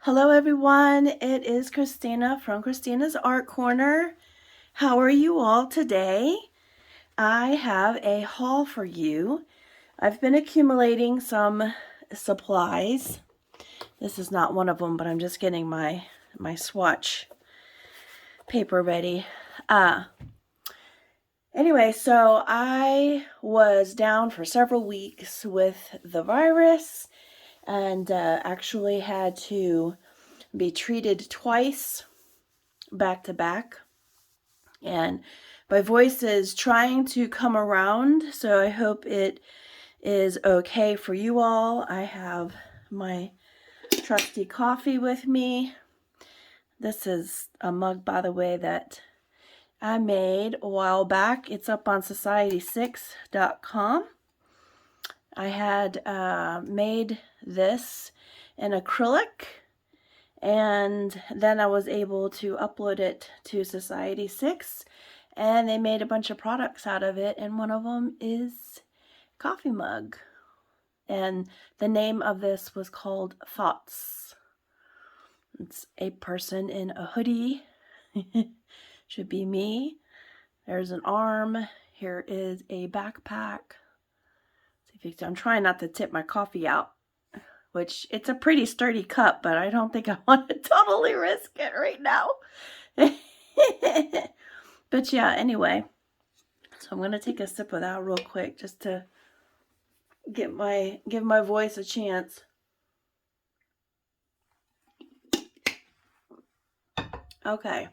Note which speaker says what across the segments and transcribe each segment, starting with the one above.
Speaker 1: Hello everyone, it is Christina from Christina's Art Corner. How are you all today? I have a haul for you. I've been accumulating some supplies. This is not one of them, but I'm just getting my swatch paper ready. Anyway, so I was down for several weeks with the virus and actually had to be treated twice back to back, and my voice is trying to come around, so I hope it is okay for you all. I have my trusty coffee with me. This is a mug, by the way, that I made a while back. It's up on society6.com. I had made this in acrylic, and then I was able to upload it to Society 6, and they made a bunch of products out of it, and one of them is coffee mug. And the name of this was called Thoughts. It's a person in a hoodie. Should be me. There's an arm. Here is a backpack. I'm trying not to tip my coffee out, which it's a pretty sturdy cup, but I don't think I want to totally risk it right now. But yeah, anyway, so I'm going to take a sip of that real quick just to give my voice a chance. Okay.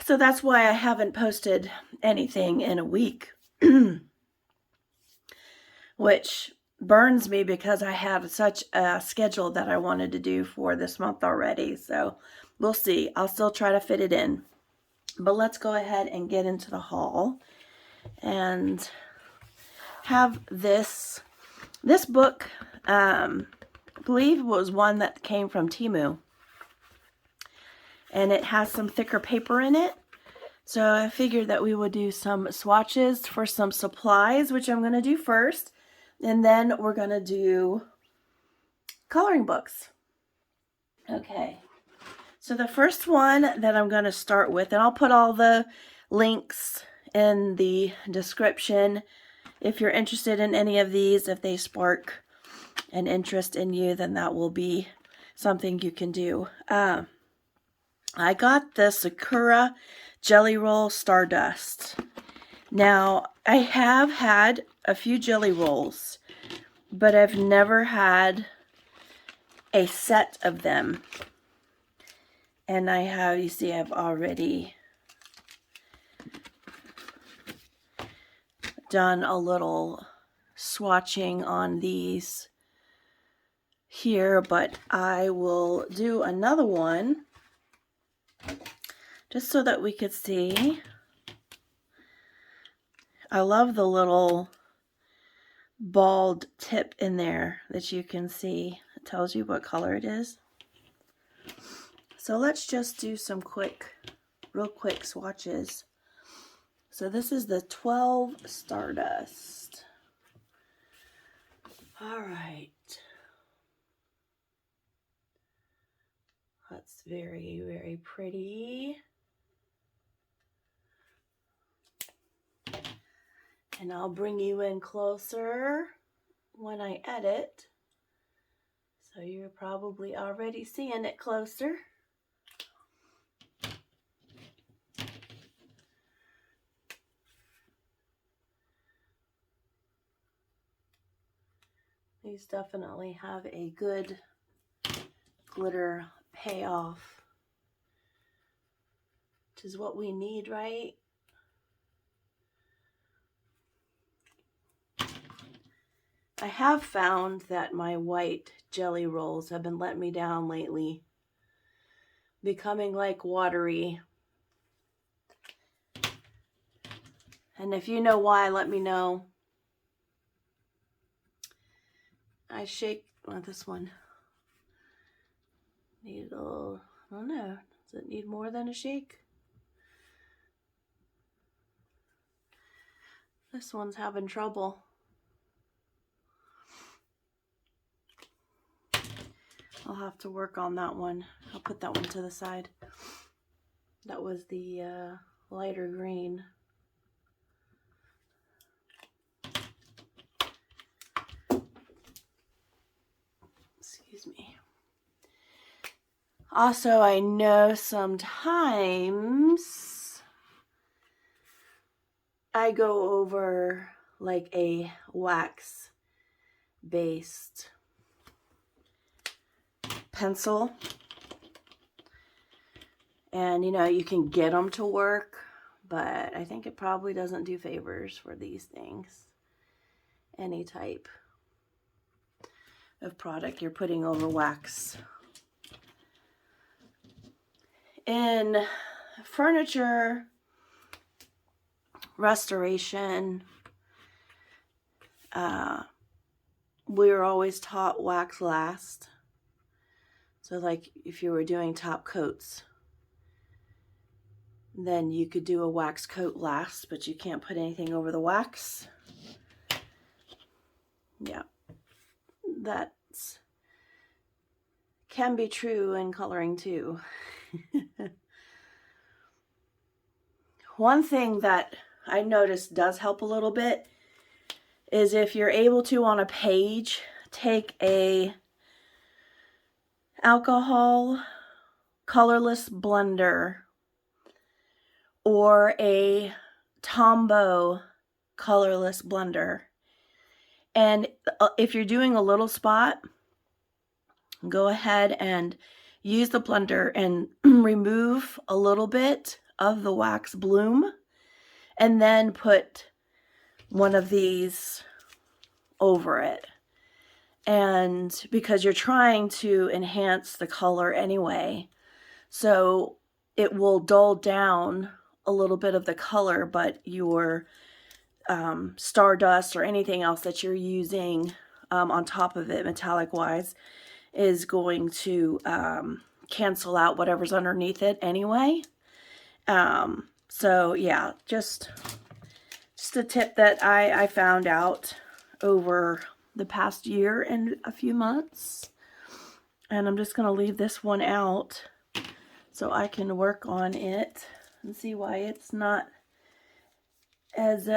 Speaker 1: So that's why I haven't posted anything in a week, which burns me because I have such a schedule that I wanted to do for this month already. So we'll see. I'll still try to fit it in. But let's go ahead and get into the haul and have this book. I believe was one that came from Temu, and it has some thicker paper in it. So I figured that we would do some swatches for some supplies, which I'm going to do first, and then we're going to do coloring books. Okay. So the first one that I'm going to start with, and I'll put all the links in the description if you're interested in any of these. If they spark an interest in you, then that will be something you can do. I got the Sakura Jelly Roll Stardust. Now, I have had a few jelly rolls, but I've never had a set of them. And I have, you see, I've already done a little swatching on these here, but I will do another one just so that we could see. I love the little bald tip in there that you can see. It tells you what color it is. So let's just do some real quick swatches. So this is the 12 Stardust. All right. That's very, very pretty. And I'll bring you in closer when I edit. So you're probably already seeing it closer. These definitely have a good glitter payoff, which is what we need, right? I have found that my white jelly rolls have been letting me down lately, becoming like watery. And if you know why, let me know. I shake this one. Need a little, I don't know, does it need more than a shake? This one's having trouble. I'll have to work on that one. I'll put that one to the side. That was the lighter green. Excuse me. Also, I know sometimes I go over like a wax based pencil, and you know, you can get them to work, but I think it probably doesn't do favors for these things. Any type of product you're putting over wax. In furniture restoration, we were always taught wax last. So like if you were doing top coats, then you could do a wax coat last, but you can't put anything over the wax. Yeah, that can be true in coloring too. One thing that I noticed does help a little bit is if you're able to, on a page, take a alcohol colorless blender or a Tombow colorless blender, and if you're doing a little spot, go ahead and use the blender and remove a little bit of the wax bloom, and then put one of these over it. And because you're trying to enhance the color anyway, so it will dull down a little bit of the color, but your stardust or anything else that you're using on top of it, metallic wise, is going to cancel out whatever's underneath it anyway. So yeah, just a tip that I found out over the past year and a few months. And I'm just going to leave this one out so I can work on it and see why it's not as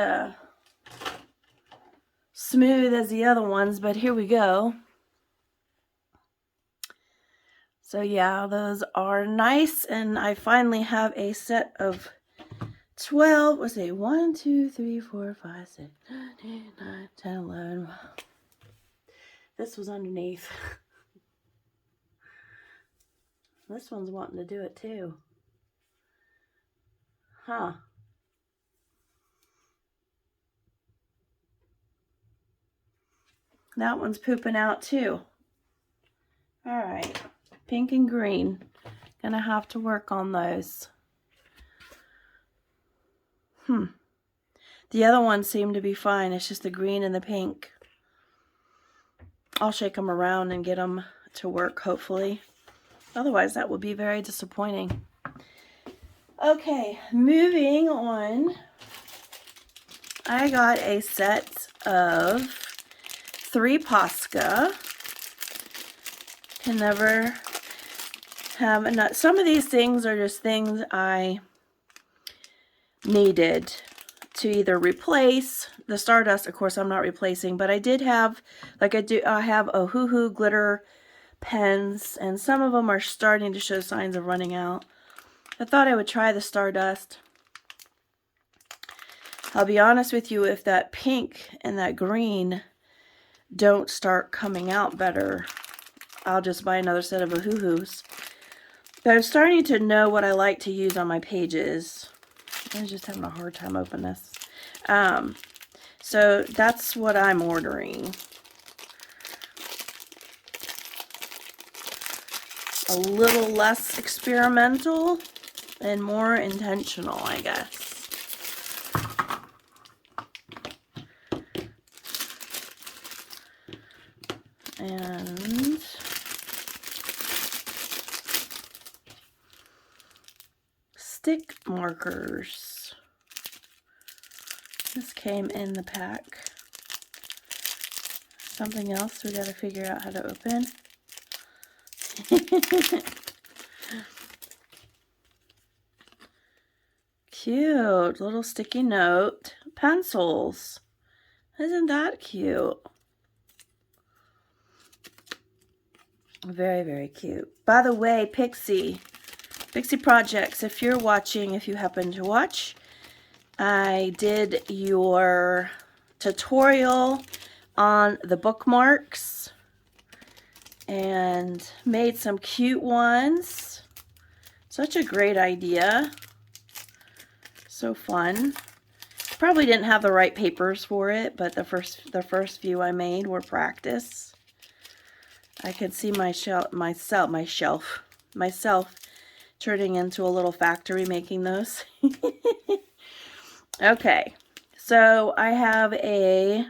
Speaker 1: smooth as the other ones, but here we go. So yeah, those are nice, and I finally have a set of 12, let's see, 1, 2, 3, 4, 5, 6, 7, 8, 9, 10, 11. This was underneath. This one's wanting to do it too. Huh. That one's pooping out too. All right, pink and green. Gonna have to work on those. The other ones seem to be fine. It's just the green and the pink. I'll shake them around and get them to work, hopefully. Otherwise, that would be very disappointing. Okay, moving on. I got a set of 3 Posca. Can never have enough. Some of these things are just things I needed to either replace. The Stardust, of course, I'm not replacing, but I did have, like I have Ohuhu glitter pens, and some of them are starting to show signs of running out. I thought I would try the Stardust. I'll be honest with you, if that pink and that green don't start coming out better, I'll just buy another set of Ohuhus. But I'm starting to know what I like to use on my pages. I'm just having a hard time opening this. So that's what I'm ordering. A little less experimental and more intentional, I guess. And stick markers. This came in the pack. Something else we got to figure out how to open. Cute little sticky note pencils. Isn't that cute? Very, very cute. By the way, Pixie Projects, if you're watching, if you happen to watch, I did your tutorial on the bookmarks and made some cute ones. Such a great idea. So fun. Probably didn't have the right papers for it, but the first few I made were practice. I could see myself turning into a little factory making those. Okay, so I have a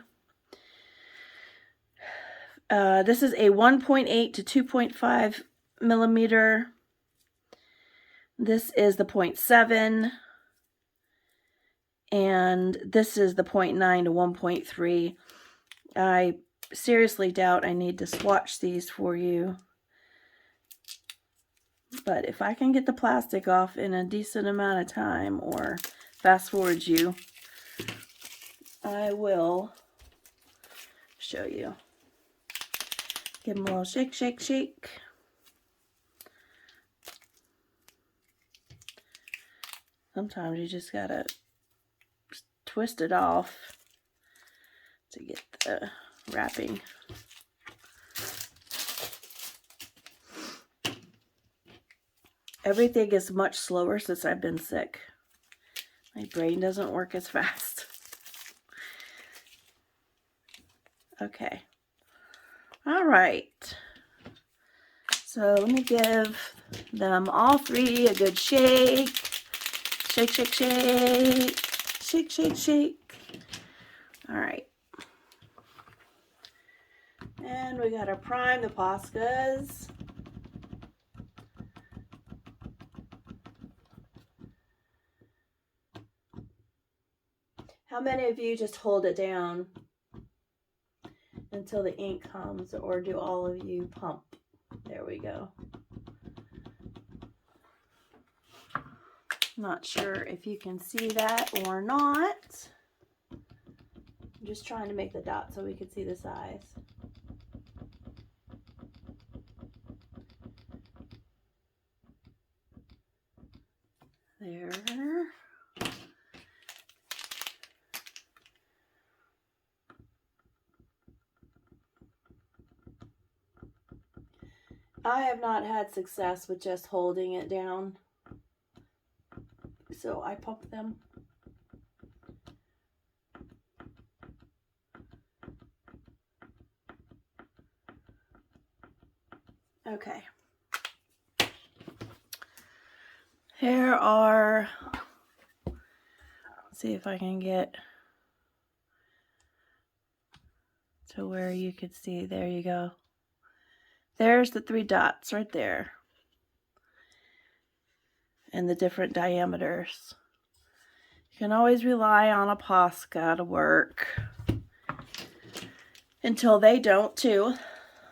Speaker 1: this is a 1.8 to 2.5 millimeter. This is the 0.7, and this is the 0.9 to 1.3. I seriously doubt I need to swatch these for you, but if I can get the plastic off in a decent amount of time or fast forward you, I will show you. Give them a little shake, shake, shake. Sometimes you just gotta twist it off to get the wrapping. Everything is much slower since I've been sick. My brain doesn't work as fast. Okay. All right. So let me give them all three a good shake. Shake, shake, shake. Shake, shake, shake. All right. And we gotta prime the Poscas. How many of you just hold it down until the ink comes, or do all of you pump? There we go. Not sure if you can see that or not. I'm just trying to make the dot so we can see the size. There. I have not had success with just holding it down, so I pump them. Okay. Here are, let's see if I can get to where you could see. There you go. There's the 3 dots right there. And the different diameters. You can always rely on a Posca to work. Until they don't too.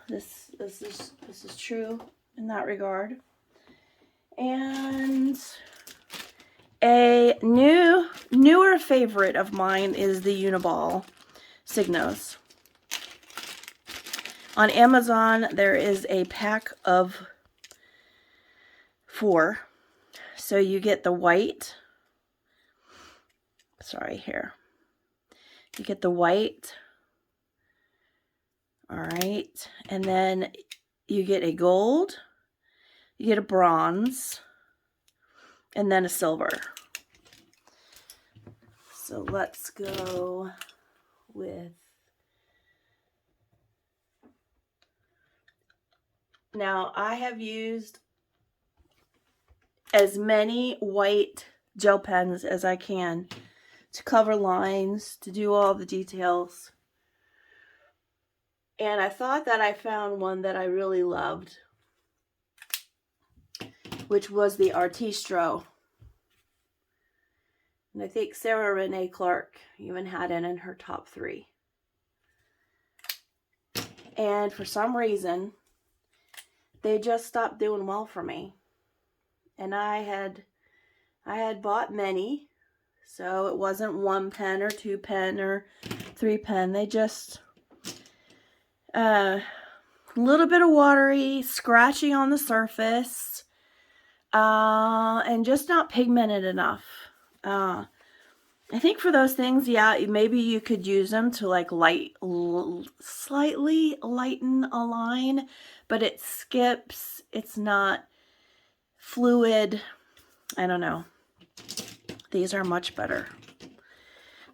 Speaker 1: This is true in that regard. And a newer favorite of mine is the Uniball Signos. On Amazon, there is a pack of 4. So you get the white. Sorry, here. You get the white. All right. And then you get a gold. You get a bronze. And then a silver. So let's go with... Now, I have used as many white gel pens as I can to cover lines, to do all the details. And I thought that I found one that I really loved, which was the Artistro. And I think Sarah Renee Clark even had it in her top 3. And for some reason, they just stopped doing well for me. And I had bought many, so it wasn't 1 pen or 2 pen or 3 pen. They just a little bit of watery, scratchy on the surface, and just not pigmented enough. I think for those things, yeah, maybe you could use them to like slightly lighten a line, but it skips. It's not fluid. I don't know. These are much better.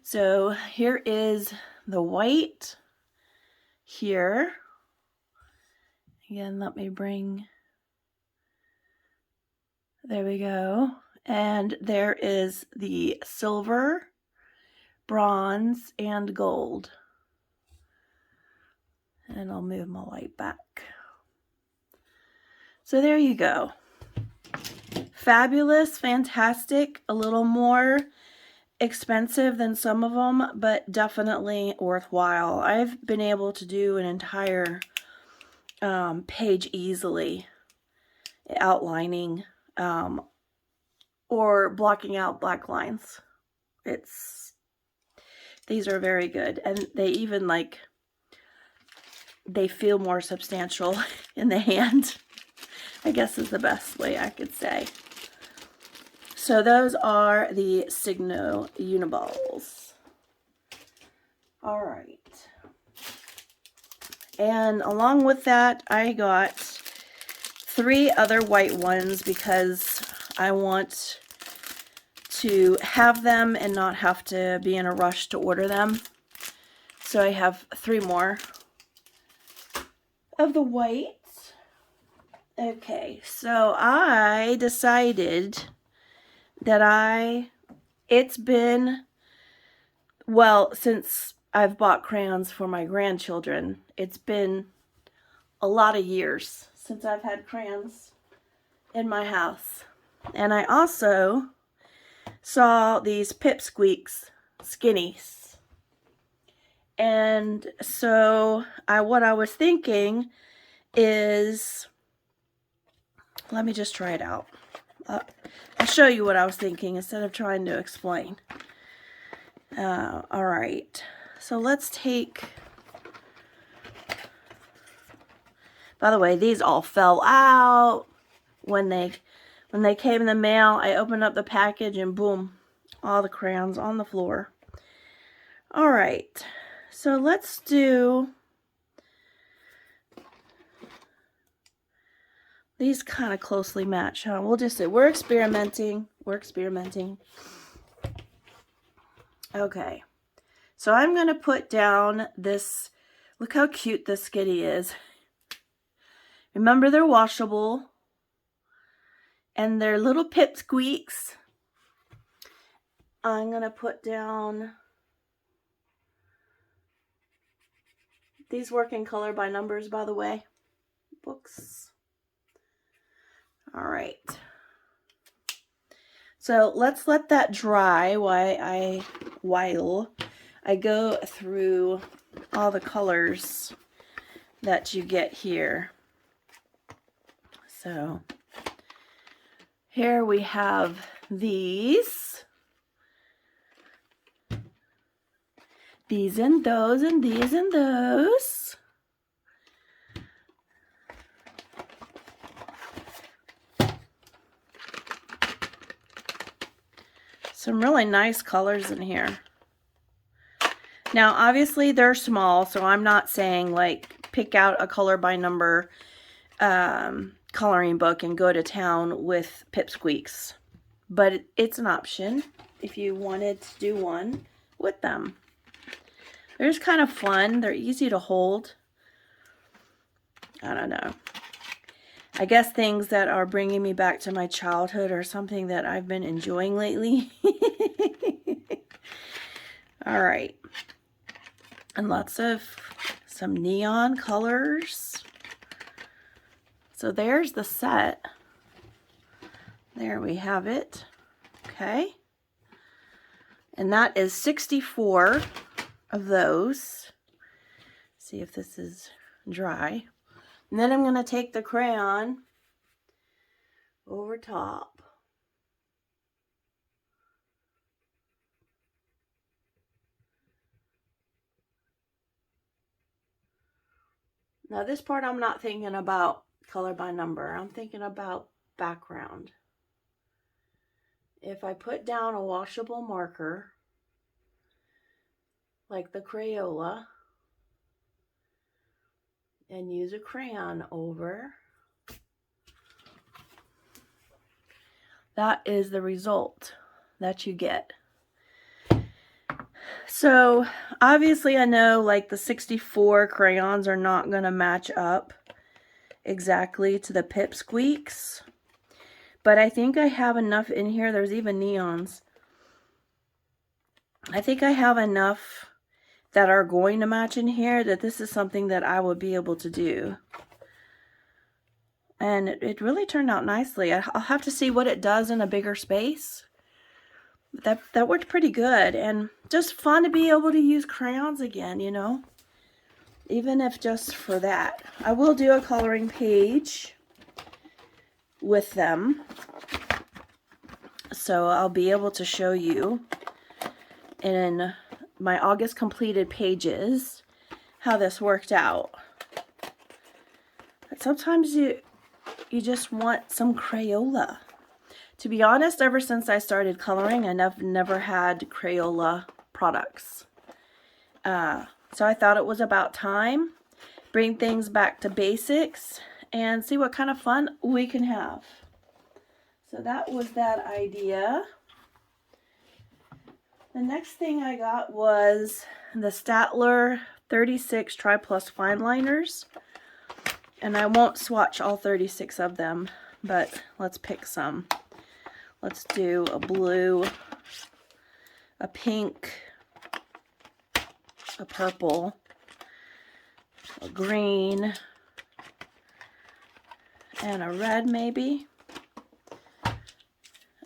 Speaker 1: So here is the white here. Again, let me bring, there we go. And there is the silver, bronze, and gold. And I'll move my light back. So there you go. Fabulous, fantastic, a little more expensive than some of them, but definitely worthwhile. I've been able to do an entire page easily, outlining or blocking out black lines. These are very good, and they even they feel more substantial in the hand, I guess is the best way I could say. So those are the Signo Uniballs. All right. And along with that, I got 3 other white ones because I want to have them and not have to be in a rush to order them. So I have 3 more of the white. Okay, so I decided that it's been, well, since I've bought crayons for my grandchildren, it's been a lot of years since I've had crayons in my house. And I also saw these Pipsqueaks skinnies. And so what I was thinking is, let me just try it out. I'll show you what I was thinking instead of trying to explain. All right, so let's take, by the way, these all fell out when they came in the mail. I opened up the package and boom, all the crayons on the floor. All right, so let's do these kind of closely match, huh? We'll just say we're experimenting. Okay, so I'm going to put down this, look how cute this skitty is. Remember, they're washable, and they're little pipsqueaks. I'm going to put down, these work in color by numbers, by the way, books. All right, so let's let that dry while I go through all the colors that you get here. So here we have these and those, and these and those. Some really nice colors in here. Now, obviously, they're small, so I'm not saying, like, pick out a color by number coloring book and go to town with pipsqueaks. But it's an option if you wanted to do one with them. They're just kind of fun. They're easy to hold. I don't know. I guess things that are bringing me back to my childhood are something that I've been enjoying lately. All right. And lots of some neon colors. So there's the set. There we have it. Okay. And that is 64 of those. See if this is dry. And then I'm going to take the crayon over top. Now this part I'm not thinking about color by number. I'm thinking about background. If I put down a washable marker, like the Crayola, and use a crayon over, that is the result that you get. So obviously I know like the 64 crayons are not going to match up exactly to the Pipsqueaks, but I think I have enough in here. There's even neons. I think I have enough that are going to match in here that this is something that I would be able to do. And it really turned out nicely. I'll have to see what it does in a bigger space. That worked pretty good, and just fun to be able to use crayons again, you know, even if just for that. I will do a coloring page with them, so I'll be able to show you in my August completed pages how this worked out. But sometimes you just want some Crayola. To be honest, ever since I started coloring, I've never had Crayola products. So I thought it was about time, bring things back to basics, and see what kind of fun we can have. So that was that idea. The next thing I got was the Staedtler 36 Tri-Plus Fine Liners. And I won't swatch all 36 of them, but let's pick some. Let's do a blue, a pink, a purple, a green, and a red maybe.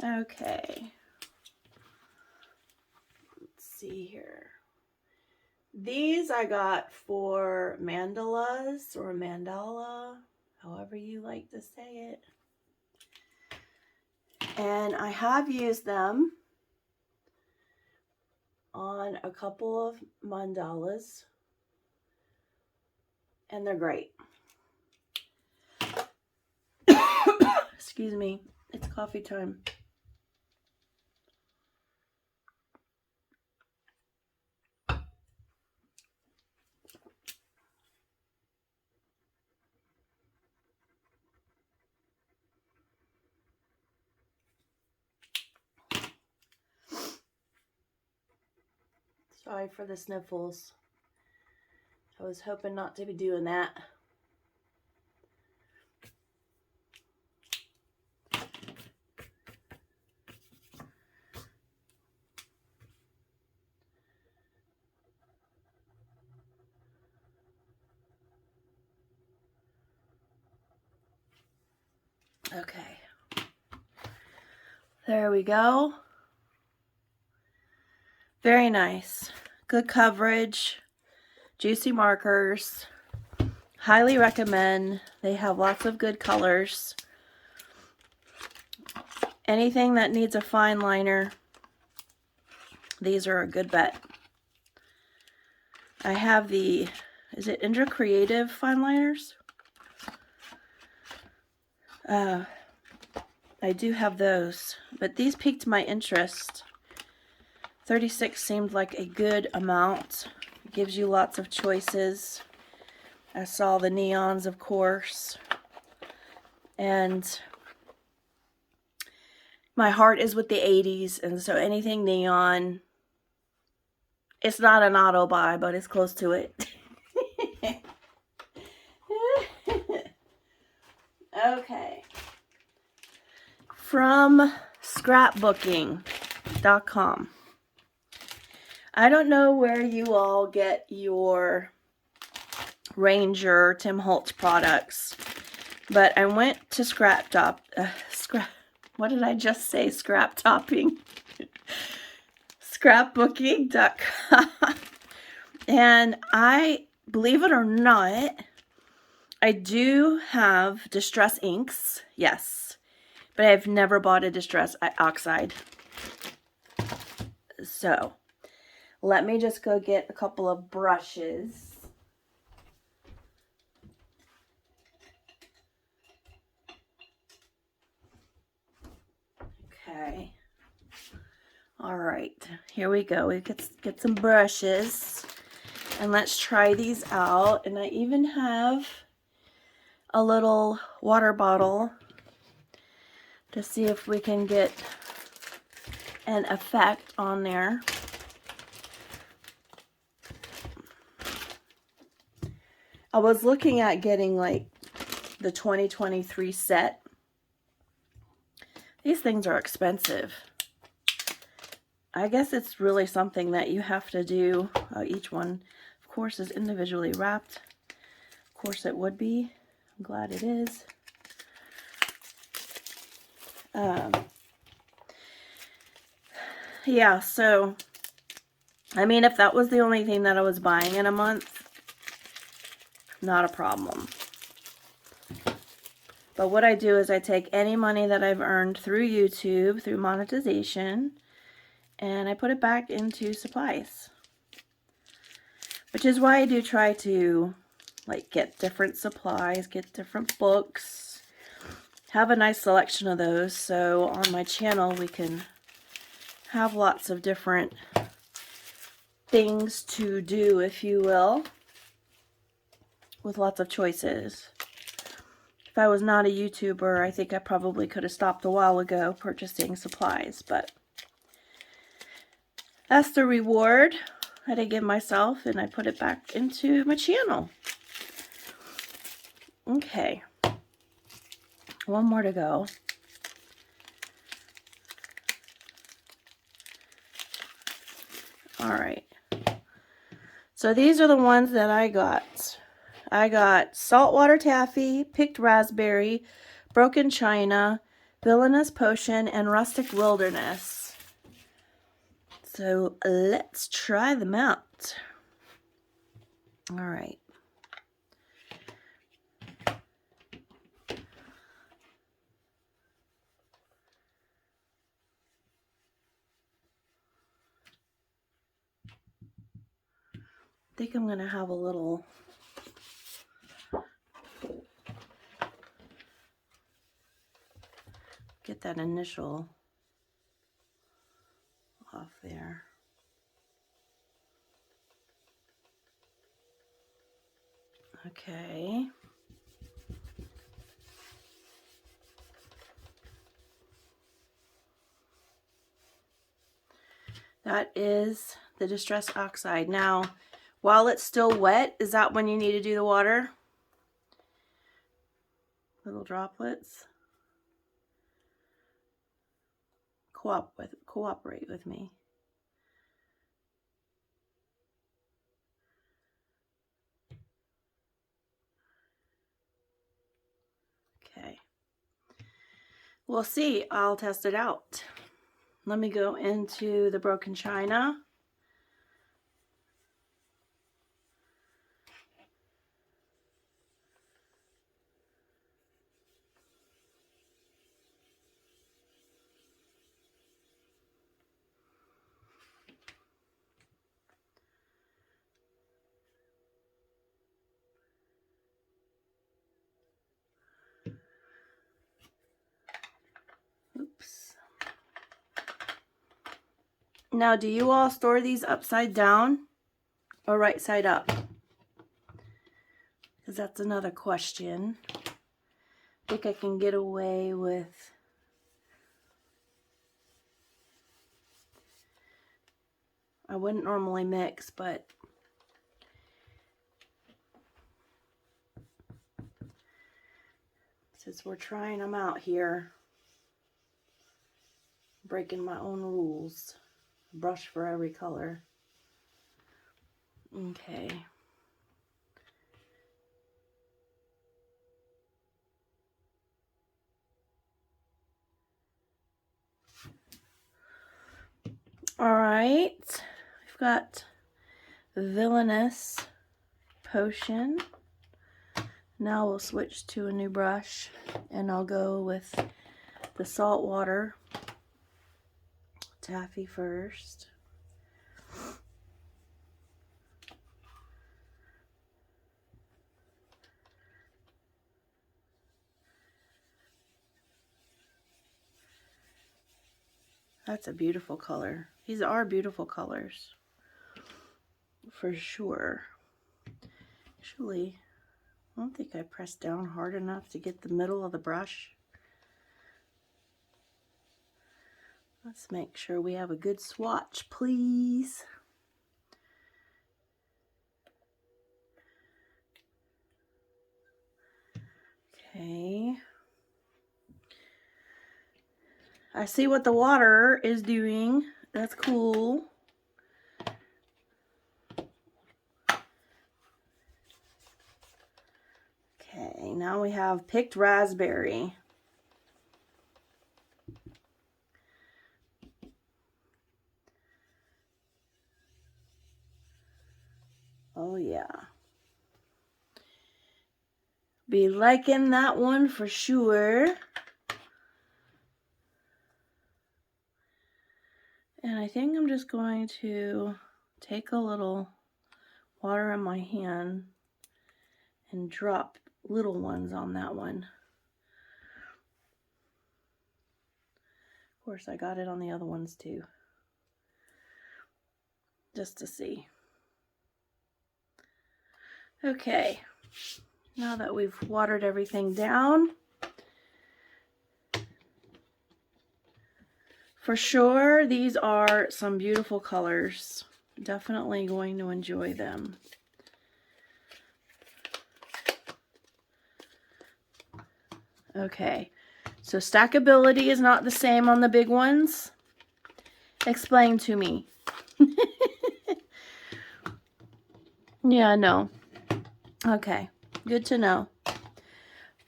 Speaker 1: Okay. Let's see here. These I got for Mandalas or Mandala, however you like to say it. And I have used them on a couple of mandalas, and they're great. Excuse me, it's coffee time. Sorry for the sniffles. I was hoping not to be doing that. Okay. There we go. Very nice. Good coverage. Juicy markers. Highly recommend. They have lots of good colors. Anything that needs a fine liner, these are a good bet. I have the, is it Indra Creative fine liners? I do have those, but these piqued my interest. 36 seemed like a good amount. It gives you lots of choices. I saw the neons, of course. And my heart is with the 80s, and so anything neon, it's not an auto buy, but it's close to it. Okay. From scrapbooking.com. I don't know where you all get your Ranger Tim Holtz products, but I went to what did I just say? Scrap topping. Scrapbooking.com. And I, believe it or not, I do have Distress inks, yes, but I've never bought a Distress oxide. So let me just go get a couple of brushes. Okay. All right, here we go. We get some brushes and let's try these out. And I even have a little water bottle to see if we can get an effect on there. I was looking at getting like the 2023 set. These things are expensive. I guess it's really something that you have to do. Each one, of course, is individually wrapped. Of course it would be. I'm glad it is. Yeah, so, I mean, if that was the only thing that I was buying in a month, not a problem. But what I do is I take any money that I've earned through YouTube, through monetization, and I put it back into supplies. Which is why I do try to like get different supplies, get different books, have a nice selection of those, so on my channel we can have lots of different things to do, if you will, with lots of choices. If I was not a YouTuber, I think I probably could have stopped a while ago purchasing supplies, but that's the reward that I give myself, and I put it back into my channel. Okay, one more to go. All right, so these are the ones that I got. I got Saltwater Taffy, Picked Raspberry, Broken China, Villainous Potion, and Rustic Wilderness. So let's try them out. All right. I think I'm going to have a little get that initial off there. Okay. That is the Distress Oxide. Now, while it's still wet, is that when you need to do the water? Little droplets. Cooperate with me. Okay. We'll see. I'll test it out. Let me go into the Broken China. Oops. Now, do you all store these upside down or right side up? Because that's another question. I think I can get away with I wouldn't normally mix, but since we're trying them out here, breaking my own rules. Brush for every color. Okay. All right. We've got Villainous Potion, Now we'll switch to a new brush, and I'll go with the saltwater taffy first. That's a beautiful color. These are beautiful colors, for sure. Actually, I don't think I pressed down hard enough to get the middle of the brush. Let's make sure we have a good swatch, please. Okay. I see what the water is doing. That's cool. Okay, now we have picked raspberry. Oh yeah. Be liking that one for sure. And I think I'm just going to take a little water in my hand and drop little ones on that one. Of course, I got it on the other ones too, just to see. Okay, now that we've watered everything down, for sure, these are some beautiful colors. Definitely going to enjoy them. Okay, so stackability is not the same on the big ones. Explain to me. Yeah, no. Okay, good to know.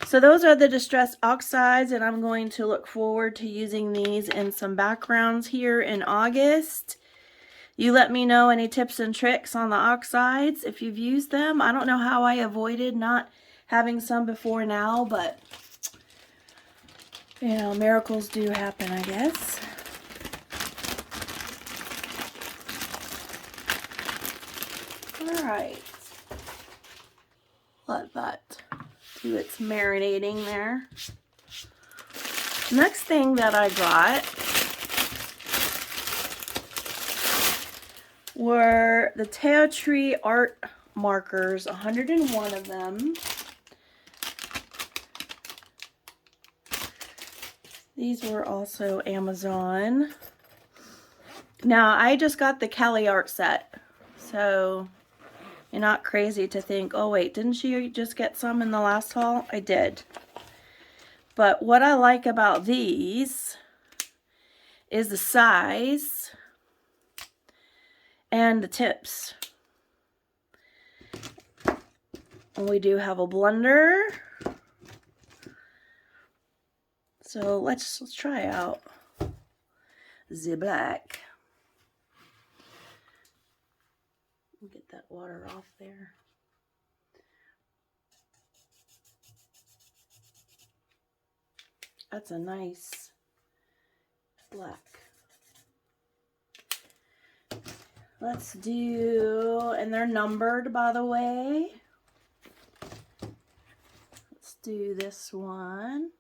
Speaker 1: So those are the distress oxides, and I'm going to look forward to using these in some backgrounds here in August. You let me know any tips and tricks on the oxides if you've used them. I don't know how I avoided not having some before now, but you know, miracles do happen, I guess. All right. Let that do its marinating there. Next thing that I got were the Teo Tree art markers, 101 of them. These were also Amazon. Now, I just got the Cali art set, so you're not crazy to think, oh wait, didn't you just get some in the last haul? I did. But what I like about these is the size and the tips. And we do have a blender. So let's try out the black. Get that water off there. That's a nice black. Let's do, and they're numbered, by the way. Let's do this one.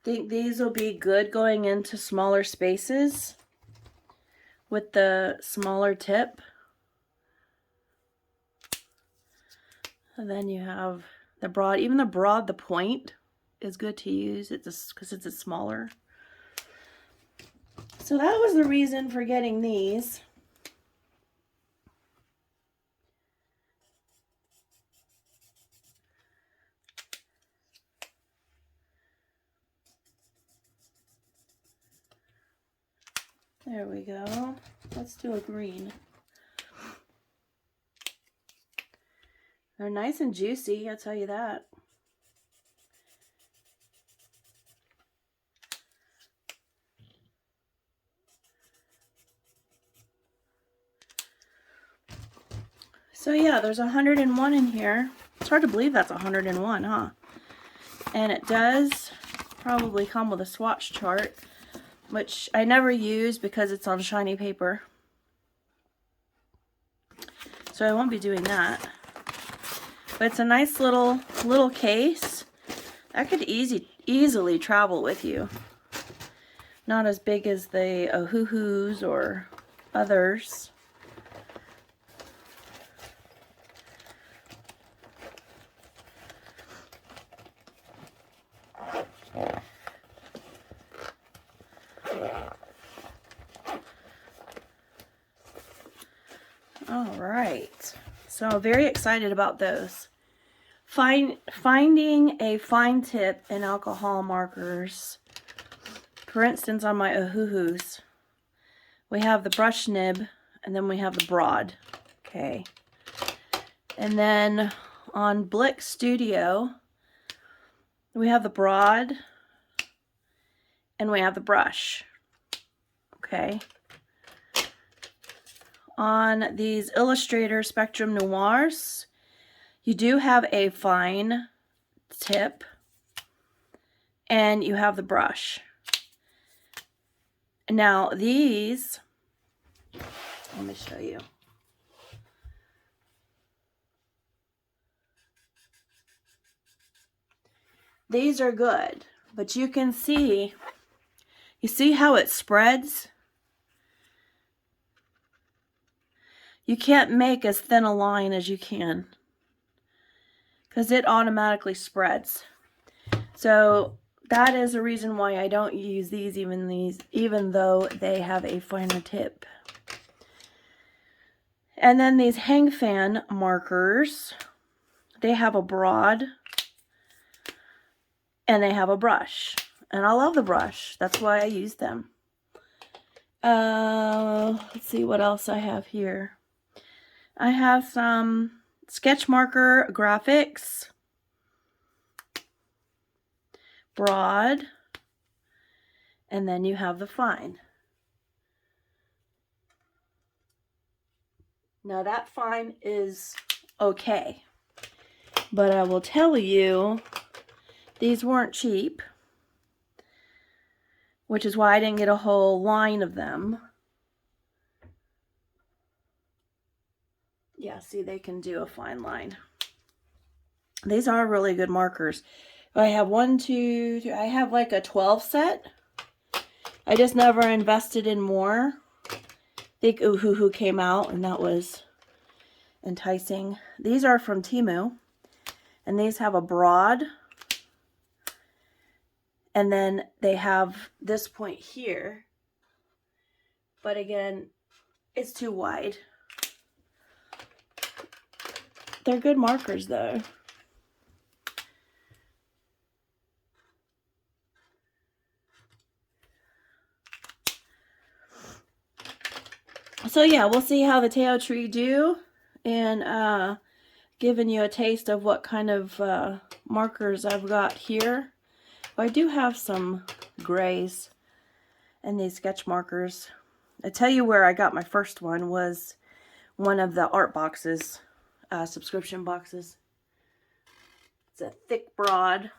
Speaker 1: Think these will be good going into smaller spaces with the smaller tip. And then you have the broad, even the broad, the point is good to use. It's just because it's a smaller. So that was the reason for getting these. There we go. Let's do a green. They're nice and juicy, I'll tell you that. So yeah, there's 101 in here. It's hard to believe that's 101, huh? And it does probably come with a swatch chart, which I never use because it's on shiny paper. So I won't be doing that. But it's a nice little case that could easily travel with you. Not as big as the Ohuhus or others. All right, so very excited about those. Finding a fine tip in alcohol markers. For instance, on my Ohuhus, we have the brush nib, and then we have the broad. Okay, and then on Blick Studio, we have the broad, and we have the brush. Okay. On these Illustrator Spectrum Noirs, you do have a fine tip, and you have the brush. Now these, let me show you. These are good, but you can see, you see how it spreads? You can't make as thin a line as you can, because it automatically spreads. So that is a reason why I don't use these, even though they have a finer tip. And then these hang fan markers, they have a broad and they have a brush. And I love the brush. That's why I use them. Let's see what else I have here. I have some sketch marker graphics, broad, and then you have the fine. Now that fine is okay, but I will tell you, these weren't cheap, which is why I didn't get a whole line of them. Yeah, see, they can do a fine line. These are really good markers. I have one, two, three, I have like a 12 set. I just never invested in more. I think Ohuhu came out and that was enticing. These are from Temu, and these have a broad, and then they have this point here, but again, it's too wide. They're good markers though. So yeah, we'll see how the Teo Tree do, and giving you a taste of what kind of markers I've got here. I do have some grays and these sketch markers. I tell you where I got my first one was one of the art boxes, subscription boxes. It's a thick broad.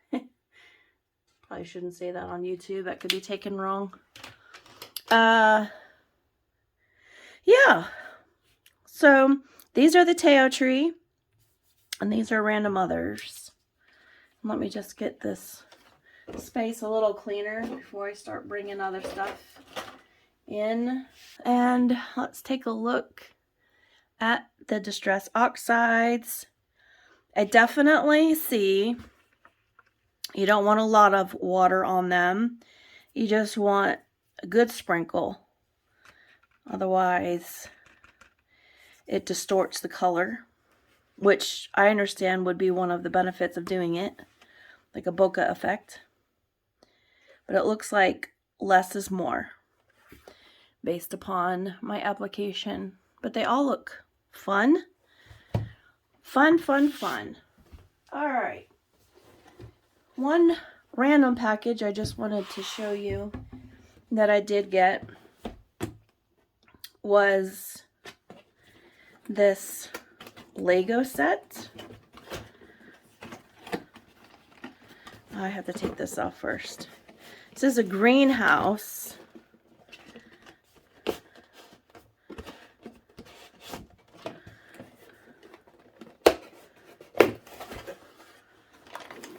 Speaker 1: Probably shouldn't say that on YouTube. That could be taken wrong. Yeah. So these are the Teo Tree, and these are random others. Let me just get this space a little cleaner before I start bringing other stuff in. And let's take a look at the Distress Oxides. I definitely see you don't want a lot of water on them. You just want a good sprinkle. Otherwise, it distorts the color, which I understand would be one of the benefits of doing it, like a bokeh effect. But it looks like less is more based upon my application. But they all look fun. Fun, fun, fun. All right. One random package I just wanted to show you that I did get was this Lego set. I have to take this off first. This is a greenhouse.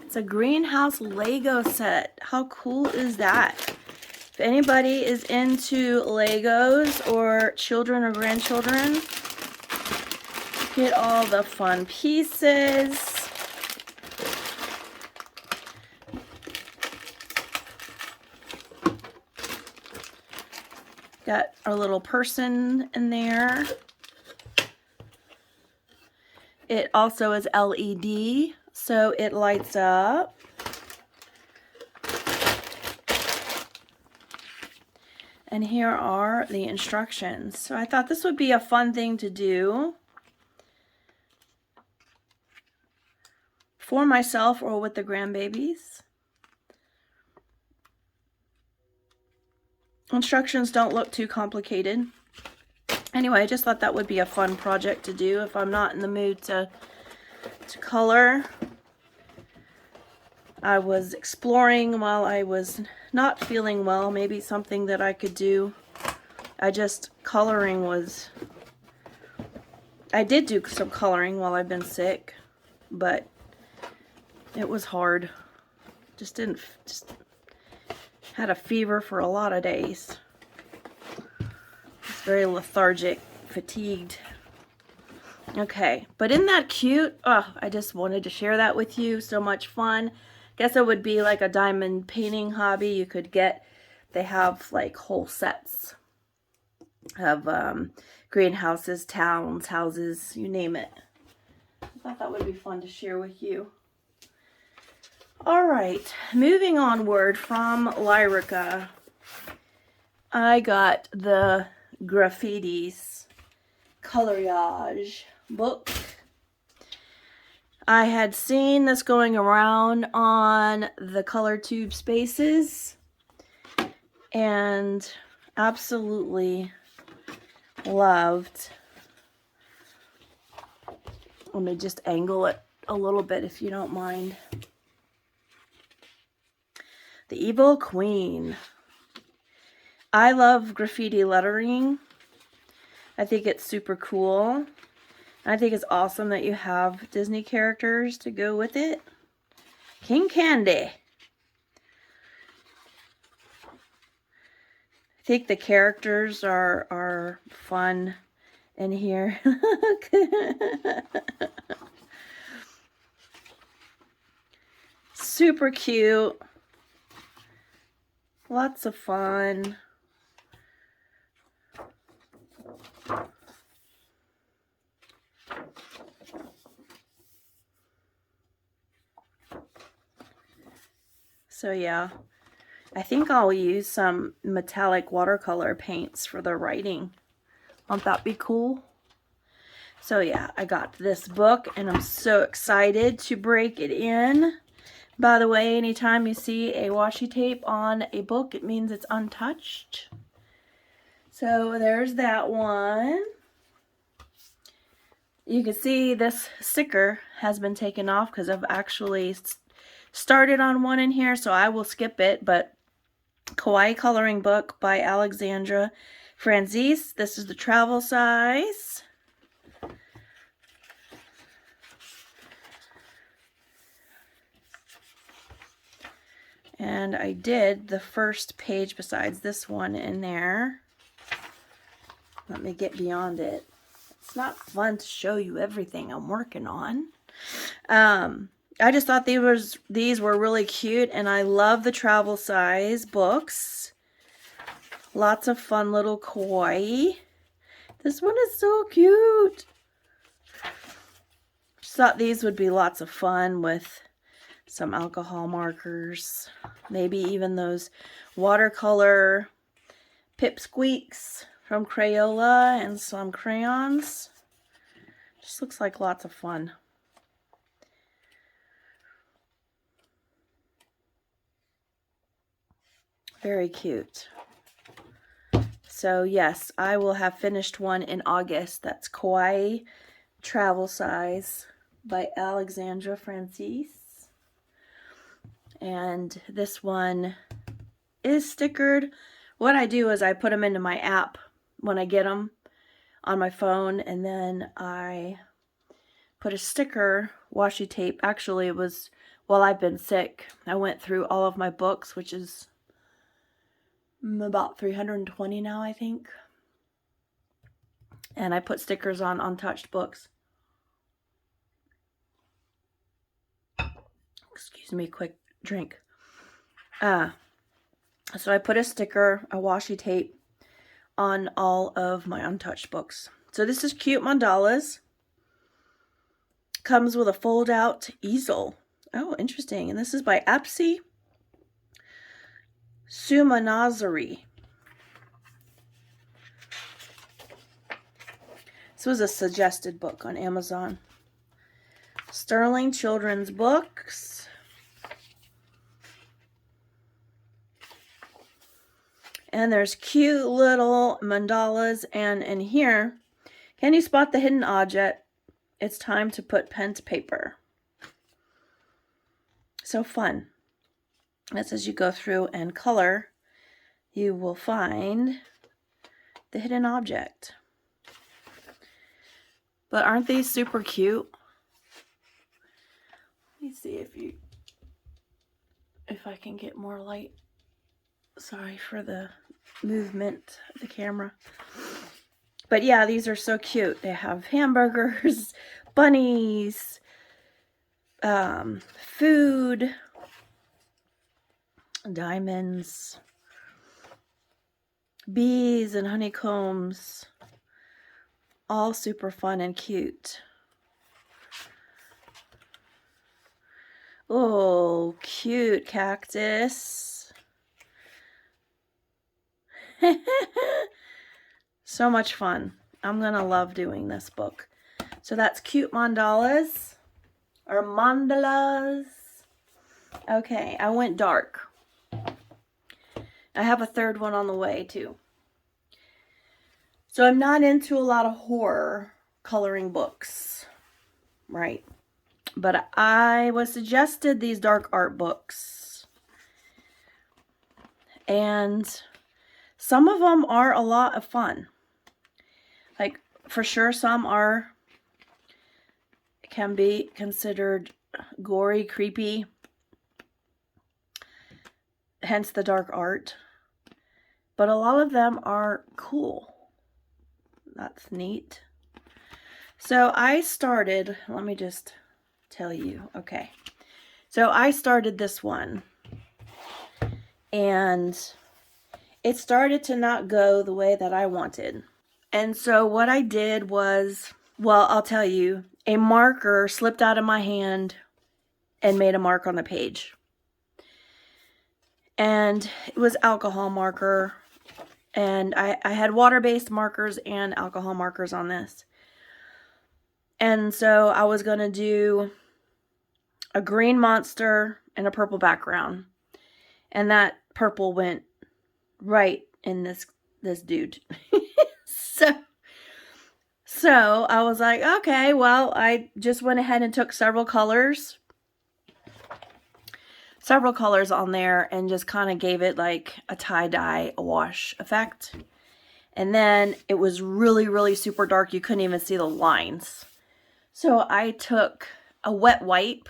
Speaker 1: It's a greenhouse Lego set. How cool is that? If anybody is into Legos or children or grandchildren, get all the fun pieces. Got our little person in there. It also is LED, so it lights up. And here are the instructions. So I thought this would be a fun thing to do for myself or with the grandbabies. Instructions don't look too complicated. Anyway, I just thought that would be a fun project to do if I'm not in the mood to color. I was exploring while I was not feeling well, maybe something that I could do. Coloring was, I did do some coloring while I've been sick, but it was hard. Just had a fever for a lot of days. Just very lethargic, fatigued. Okay, but isn't that cute? Oh, I just wanted to share that with you. So much fun. Guess it would be like a diamond painting hobby. You could get, they have like whole sets of greenhouses, towns, houses, you name it. I thought that would be fun to share with you. All right, moving onward from Lyrica, I got the Graffitis Coloriage book. I had seen this going around on the Color Tube Spaces and absolutely loved. Let me just angle it a little bit if you don't mind. The Evil Queen. I love graffiti lettering. I think it's super cool. I think it's awesome that you have Disney characters to go with it. King Candy. I think the characters are fun in here. Super cute. Lots of fun. So yeah, I think I'll use some metallic watercolor paints for the writing. Won't that be cool? So yeah, I got this book and I'm so excited to break it in. By the way, anytime you see a washi tape on a book, it means it's untouched. So there's that one. You can see this sticker has been taken off because I've actually started on one in here, so I will skip it. But Kawaii Coloring Book by Alexandra Franzese. This is the travel size. And I did the first page besides this one in there. Let me get beyond it. It's not fun to show you everything I'm working on. I just thought these were really cute, and I love the travel size books. Lots of fun little kawaii. This one is so cute. Just thought these would be lots of fun with some alcohol markers. Maybe even those watercolor pipsqueaks from Crayola and some crayons. Just looks like lots of fun. Very cute. So yes, I will have finished one in August. That's Kawaii Travel Size by Alexandra Francis. And this one is stickered. What I do is I put them into my app when I get them on my phone, and then I put a sticker, washi tape. Actually, it was while I've been sick. I went through all of my books, which is about 320 now, I think. And I put stickers on untouched books. Excuse me, quick drink. So I put a sticker, a washi tape, on all of my untouched books. So this is Cute Mandalas. Comes with a fold-out easel. Oh, interesting. And this is by Apsi Sumanazari. This was a suggested book on Amazon. Sterling Children's Books. And there's cute little mandalas. And in here, can you spot the hidden object? It's time to put pen to paper. So fun. That's as you go through and color, you will find the hidden object. But aren't these super cute? Let me see if I can get more light. Sorry for the movement of the camera. But yeah, these are so cute. They have hamburgers, bunnies, food, diamonds, bees and honeycombs. All super fun and cute. Oh, cute cactus. So much fun. I'm gonna love doing this book. So that's Cute Mandalas, or Mandalas. Okay, I went dark. I have a third one on the way too. So I'm not into a lot of horror coloring books, right? But I was suggested these dark art books. And some of them are a lot of fun. Like, for sure, some can be considered gory, creepy. Hence the dark art. But a lot of them are cool. That's neat. So I started, let me just tell you. Okay. So I started this one. And it started to not go the way that I wanted. And so what I did was, well, I'll tell you, a marker slipped out of my hand and made a mark on the page. And it was alcohol marker. And I had water-based markers and alcohol markers on this. And so I was going to do a green monster and a purple background. And that purple went right in this dude. So I was like, okay, well, I just went ahead and took several colors on there and just kind of gave it like a tie-dye, a wash effect. And then it was really, really super dark. You couldn't even see the lines. So I took a wet wipe,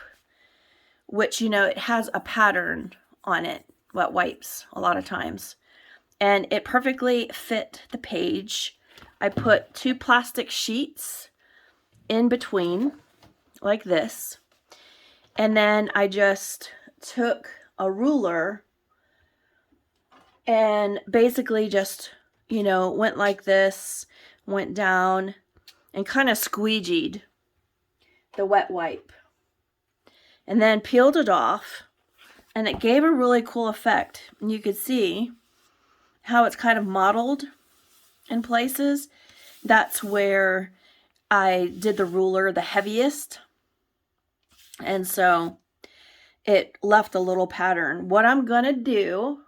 Speaker 1: which, you know, it has a pattern on it, wet wipes, a lot of times. And it perfectly fit the page. I put 2 plastic sheets in between, like this. And then I just took a ruler and basically just, you know, went like this, went down, and kind of squeegeed the wet wipe. And then peeled it off, and it gave a really cool effect. And you could see how it's kind of mottled in places. That's where I did the ruler the heaviest. And so it left a little pattern. What I'm going to do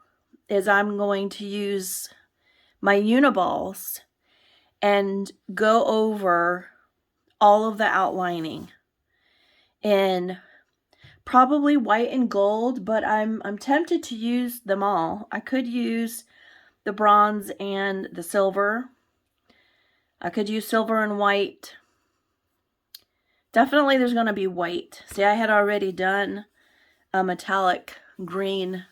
Speaker 1: is I'm going to use my Uniballs and go over all of the outlining in probably white and gold, but I'm tempted to use them all. I could use the bronze and the silver. I could use silver and white. Definitely there's going to be white. See, I had already done a metallic green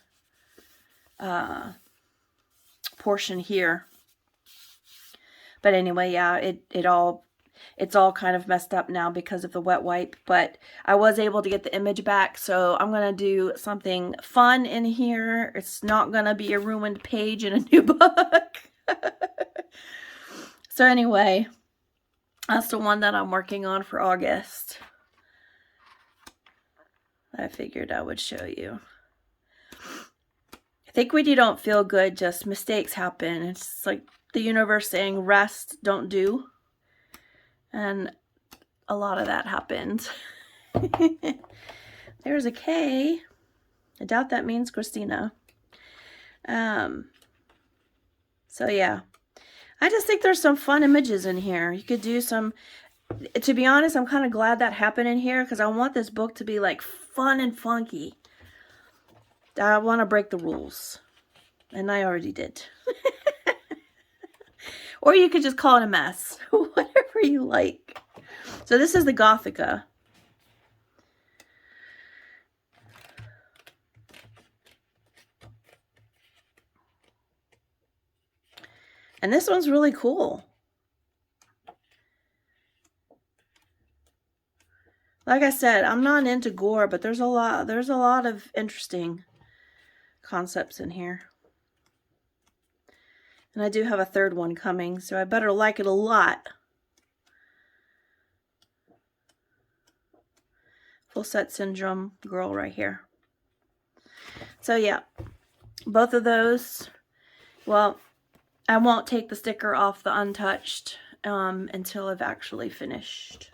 Speaker 1: portion here. But anyway, yeah, it's all kind of messed up now because of the wet wipe, but I was able to get the image back, so I'm going to do something fun in here. It's not going to be a ruined page in a new book. So anyway, that's the one that I'm working on for August. I figured I would show you. I think when you don't feel good, just mistakes happen. It's like the universe saying rest, don't do. And a lot of that happened. There's a K. I doubt that means Christina. So yeah. I just think there's some fun images in here. You could do some, to be honest, I'm kind of glad that happened in here because I want this book to be like fun and funky. I want to break the rules. And I already did. Or you could just call it a mess. Whatever you like. So this is the Gothica. And this one's really cool. Like I said, I'm not into gore, but there's a lot of interesting concepts in here. And I do have a third one coming, so I better like it a lot. Full set syndrome girl right here. So yeah, both of those. Well, I won't take the sticker off the untouched until I've actually finished.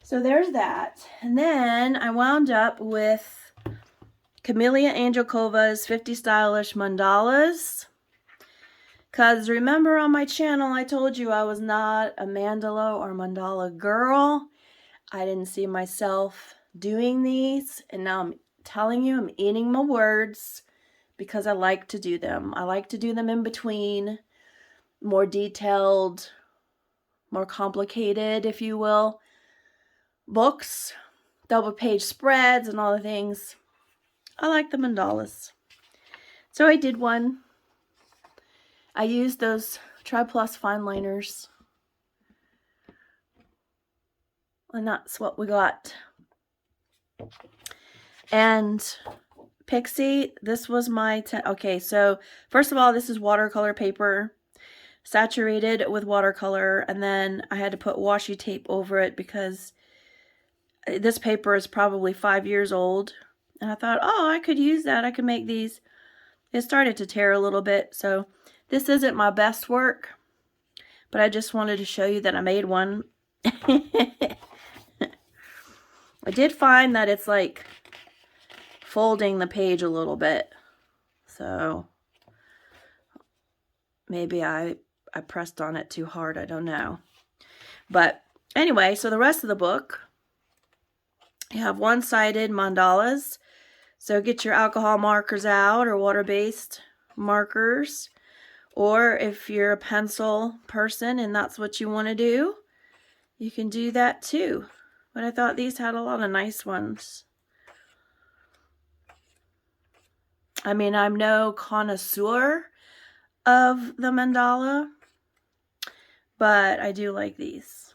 Speaker 1: So there's that. And then I wound up with Camellia Angelkova's 50 Stylish Mandalas. Because remember on my channel, I told you I was not a mandala or mandala girl. I didn't see myself doing these. And now I'm telling you, I'm eating my words because I like to do them. I like to do them in between, more detailed, more complicated, if you will, books, double page spreads and all the things. I like the mandalas. So I did one. I used those Tri-Plus fine liners. And that's what we got. And Pixie, this was my... Okay, so first of all, this is watercolor paper. Saturated with watercolor. And then I had to put washi tape over it because this paper is probably 5 years old. And I thought, oh, I could use that. I could make these. It started to tear a little bit, so... This isn't my best work, but I just wanted to show you that I made one. I did find that it's like folding the page a little bit. So maybe I pressed on it too hard. I don't know. But anyway, so the rest of the book, you have one-sided mandalas. So get your alcohol markers out or water-based markers. Or if you're a pencil person and that's what you want to do, you can do that too. But I thought these had a lot of nice ones. I mean, I'm no connoisseur of the mandala, but I do like these.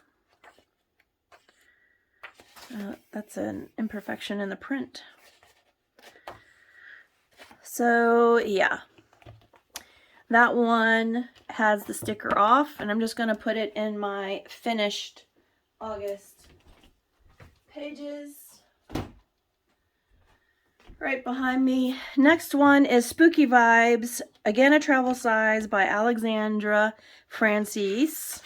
Speaker 1: That's an imperfection in the print. So, yeah. That one has the sticker off, and I'm just going to put it in my finished August pages. Right behind me. Next one is Spooky Vibes, again a travel size by Alexandra Francis.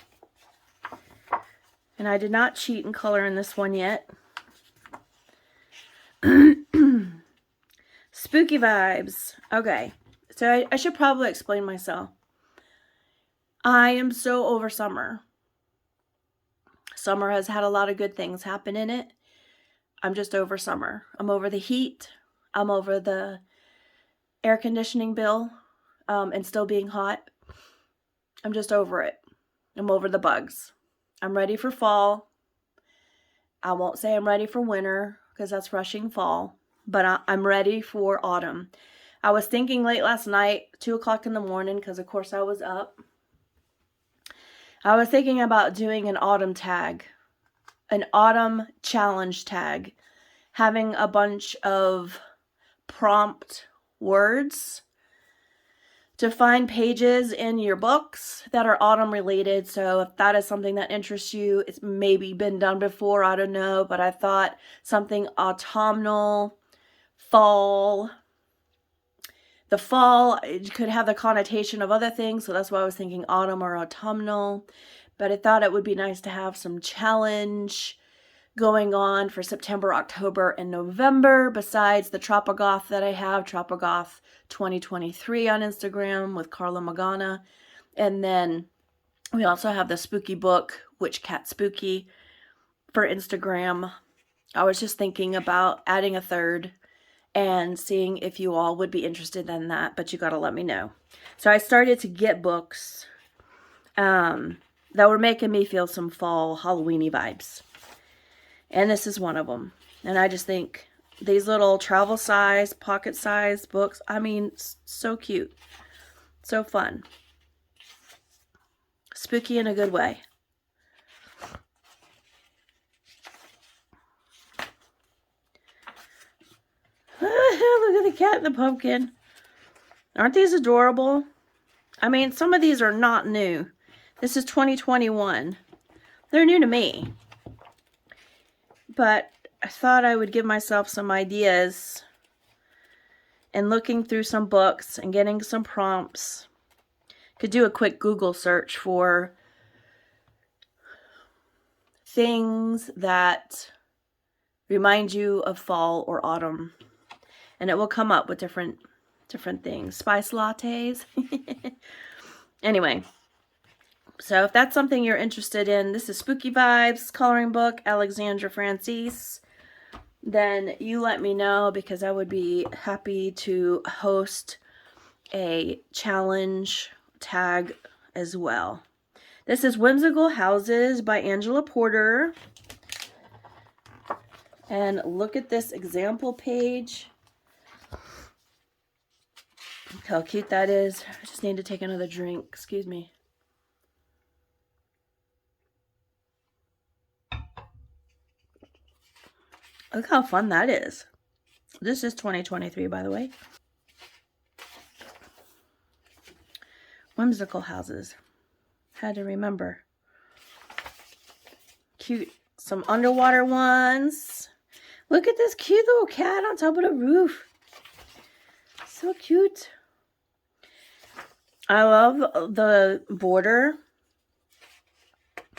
Speaker 1: And I did not cheat and color in this one yet. Spooky Vibes. Okay. So I should probably explain myself. I am so over summer. Summer has had a lot of good things happen in it. I'm just over summer. I'm over the heat. I'm over the air conditioning bill and still being hot. I'm just over it. I'm over the bugs. I'm ready for fall. I won't say I'm ready for winter because that's rushing fall, but I'm ready for autumn. I was thinking late last night, 2 o'clock in the morning, because of course I was up. I was thinking about doing an autumn tag, an autumn challenge tag, having a bunch of prompt words to find pages in your books that are autumn related. So if that is something that interests you, it's maybe been done before, I don't know, but I thought something autumnal, fall. The fall could have the connotation of other things, so that's why I was thinking autumn or autumnal. But I thought it would be nice to have some challenge going on for September, October, and November, besides the Tropogoth that I have, Tropogoth 2023 on Instagram with Carla Magana. And then we also have the spooky book, Witch Cat Spooky, for Instagram. I was just thinking about adding a third and seeing if you all would be interested in that, but you got to let me know. So I started to get books that were making me feel some fall Halloween-y vibes. And this is one of them. And I just think these little travel size, pocket size books, I mean, so cute. So fun. Spooky in a good way. Look at the cat and the pumpkin. Aren't these adorable? I mean, some of these are not new. This is 2021. They're new to me. But I thought I would give myself some ideas and looking through some books and getting some prompts. Could do a quick Google search for things that remind you of fall or autumn. And it will come up with different things. Spice lattes. Anyway, so if that's something you're interested in, this is Spooky Vibes coloring book, Alexandra Francis. Then you let me know, because I would be happy to host a challenge tag as well. This is Whimsical Houses by Angela Porter. And look at this example page. Look how cute that is. I just need to take another drink. Excuse me. Look how fun that is. This is 2023, by the way. Whimsical Houses. Had to remember. Cute. Some underwater ones. Look at this cute little cat on top of the roof. So cute. I love the border.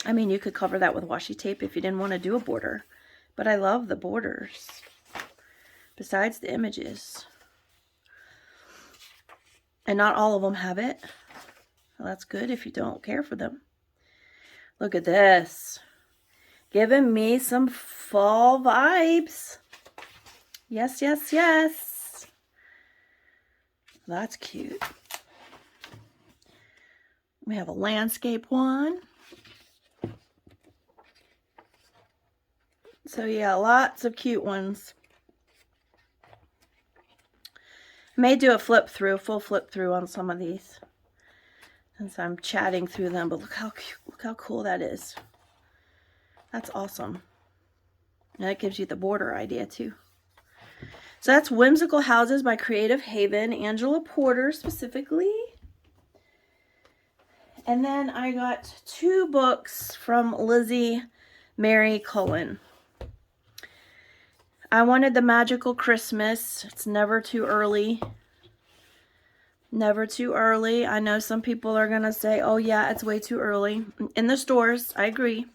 Speaker 1: I mean, you could cover that with washi tape if you didn't want to do a border. But I love the borders. Besides the images. And not all of them have it. Well, that's good if you don't care for them. Look at this. Giving me some fall vibes. Yes, yes, yes. That's cute. We have a landscape one. So yeah, lots of cute ones. I may do a flip through, full flip through on some of these, since I'm chatting through them. But look how cute, look how cool that is. That's awesome. And that gives you the border idea too. So that's Whimsical Houses by Creative Haven, Angela Porter specifically. And then I got 2 books from Lizzie Mary Cullen. I wanted The Magical Christmas. It's never too early. Never too early. I know some people are going to say, oh yeah, it's way too early. In the stores, I agree.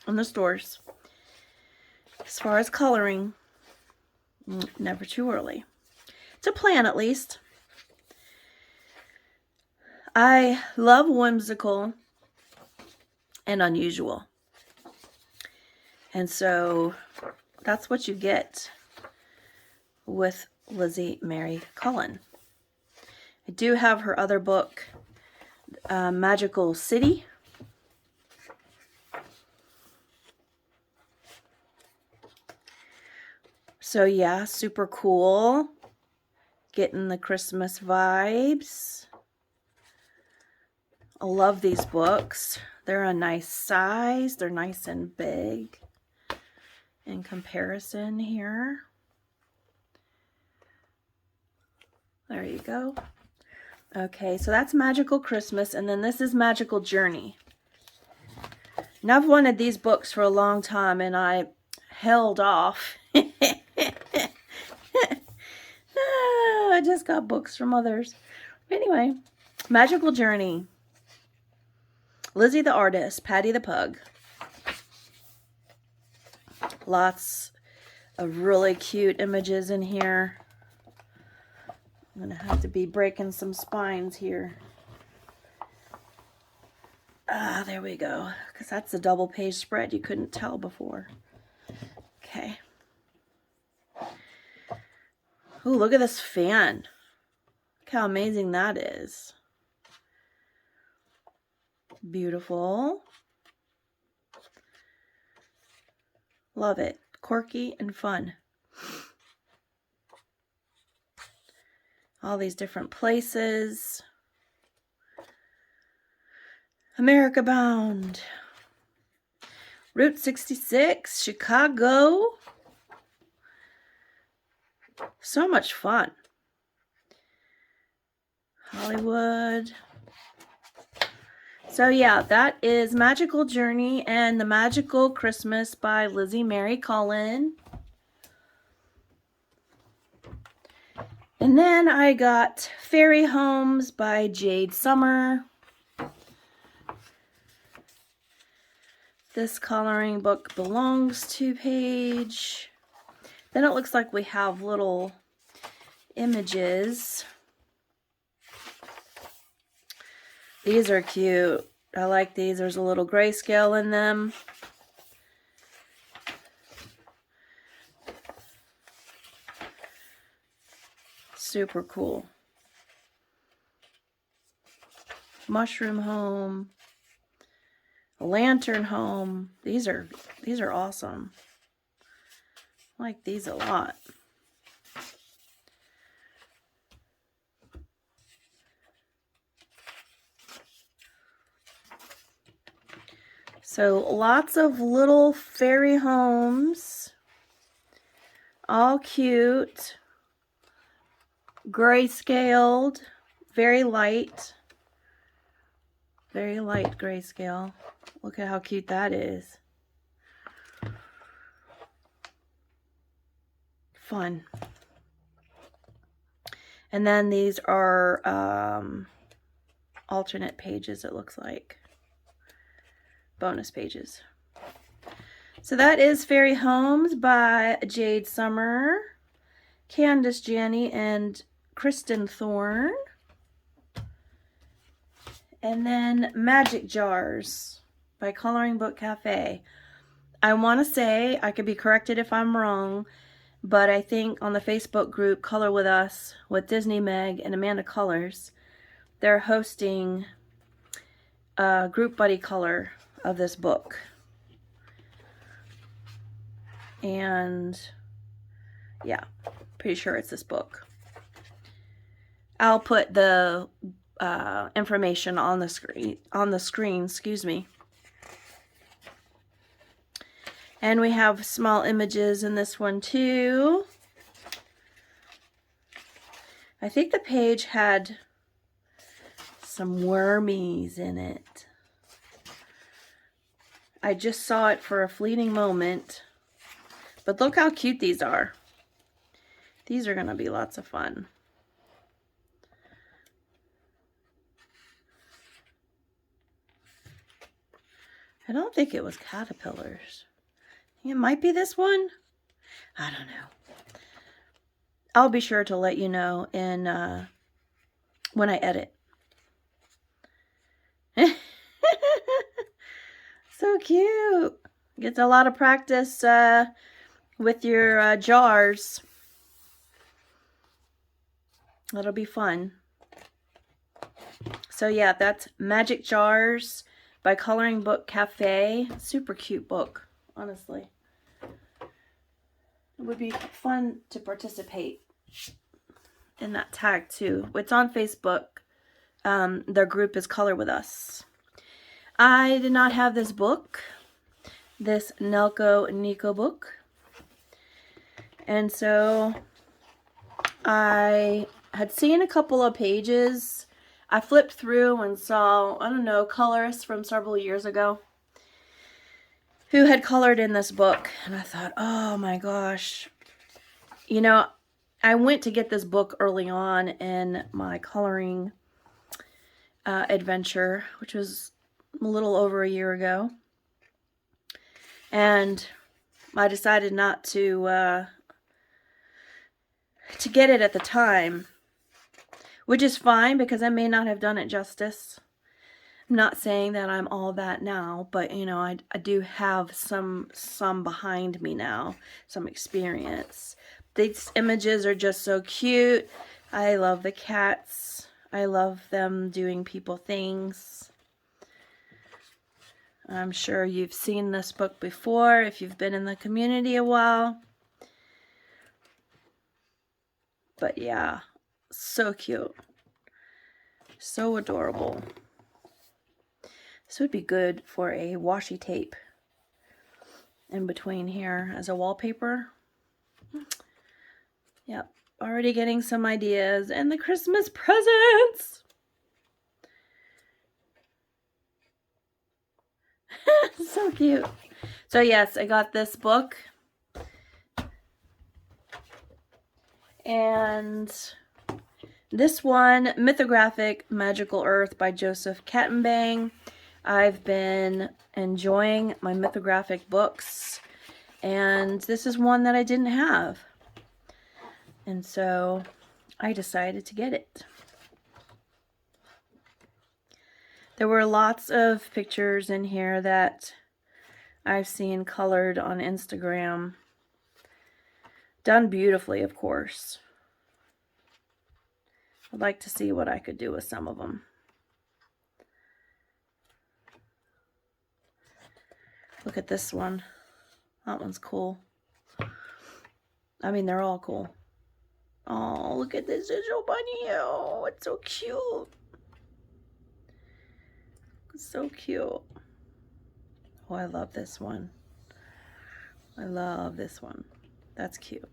Speaker 1: In the stores. As far as coloring, never too early. To plan at least. I love whimsical and unusual. And so that's what you get with Lizzie Mary Cullen. I do have her other book, Magical City. So yeah, super cool. Getting the Christmas vibes. I love these books. They're a nice size. They're nice and big in comparison here. There you go. Okay, so that's Magical Christmas, and then this is Magical Journey. Now, I've wanted these books for a long time, and I held off. I just got books from others. Anyway, Magical Journey. Lizzie the Artist, Patty the Pug. Lots of really cute images in here. I'm going to have to be breaking some spines here. Ah, there we go. Because that's a double page spread. You couldn't tell before. Okay. Ooh, look at this fan. Look how amazing that is. Beautiful. Love it. Quirky and fun. All these different places. America Bound. Route 66, Chicago. So much fun. Hollywood. So yeah, that is Magical Journey and the Magical Christmas by Lizzie Mary Cullen. And then I got Fairy Homes by Jade Summer. This coloring book belongs to page. Then it looks like we have little images. These are cute. I like these. There's a little grayscale in them. Super cool. Mushroom Home. Lantern Home. These are awesome. I like these a lot. So lots of little fairy homes. All cute. Grayscaled. Very light. Very light grayscale. Look at how cute that is. Fun. And then these are alternate pages, it looks like. Bonus pages. So that is Fairy Homes by Jade Summer, Candace Janney, and Kristen Thorne. And then Magic Jars by Coloring Book Cafe. I want to say, I could be corrected if I'm wrong, but I think on the Facebook group Color With Us with Disney Meg and Amanda Colors, they're hosting a group buddy color of this book. And yeah, pretty sure it's this book. I'll put the information on the screen, excuse me. And we have small images in this one too. I think the page had some wormies in it. I just saw it for a fleeting moment. But look how cute these are. These are going to be lots of fun. I don't think it was caterpillars. It might be this one. I don't know. I'll be sure to let you know in when I edit. cute. Gets a lot of practice with your jars. That'll be fun. So yeah, that's Magic Jars by Coloring Book Cafe. Super cute book, honestly. It would be fun to participate in that tag too. It's on Facebook. Their group is Color With Us. I did not have this book, this Nelco Neco book. And so I had seen a couple of pages. I flipped through and saw, I don't know, colorists from several years ago who had colored in this book. And I thought, oh my gosh. You know, I went to get this book early on in my coloring adventure, which was a little over a year ago. And I decided not to get it at the time, which is fine because I may not have done it justice. I'm not saying that I'm all that now, but you know, I do have some behind me now, some experience. These images are just so cute. I love the cats. I love them doing people things. I'm sure you've seen this book before if you've been in the community a while. But yeah, so cute. So adorable. This would be good for a washi tape in between here as a wallpaper. Yep, already getting some ideas. And the Christmas presents! So cute. So yes, I got this book. And this one, Mythographic Magical Earth by Joseph Kattenbang. I've been enjoying my mythographic books, and this is one that I didn't have. And so I decided to get it. There were lots of pictures in here that I've seen colored on Instagram. Done beautifully, of course. I'd like to see what I could do with some of them. Look at this one. That one's cool. I mean, they're all cool. Oh, look at this digital bunny. Oh, it's so cute. It's so cute. Oh, I love this one. I love this one. That's cute.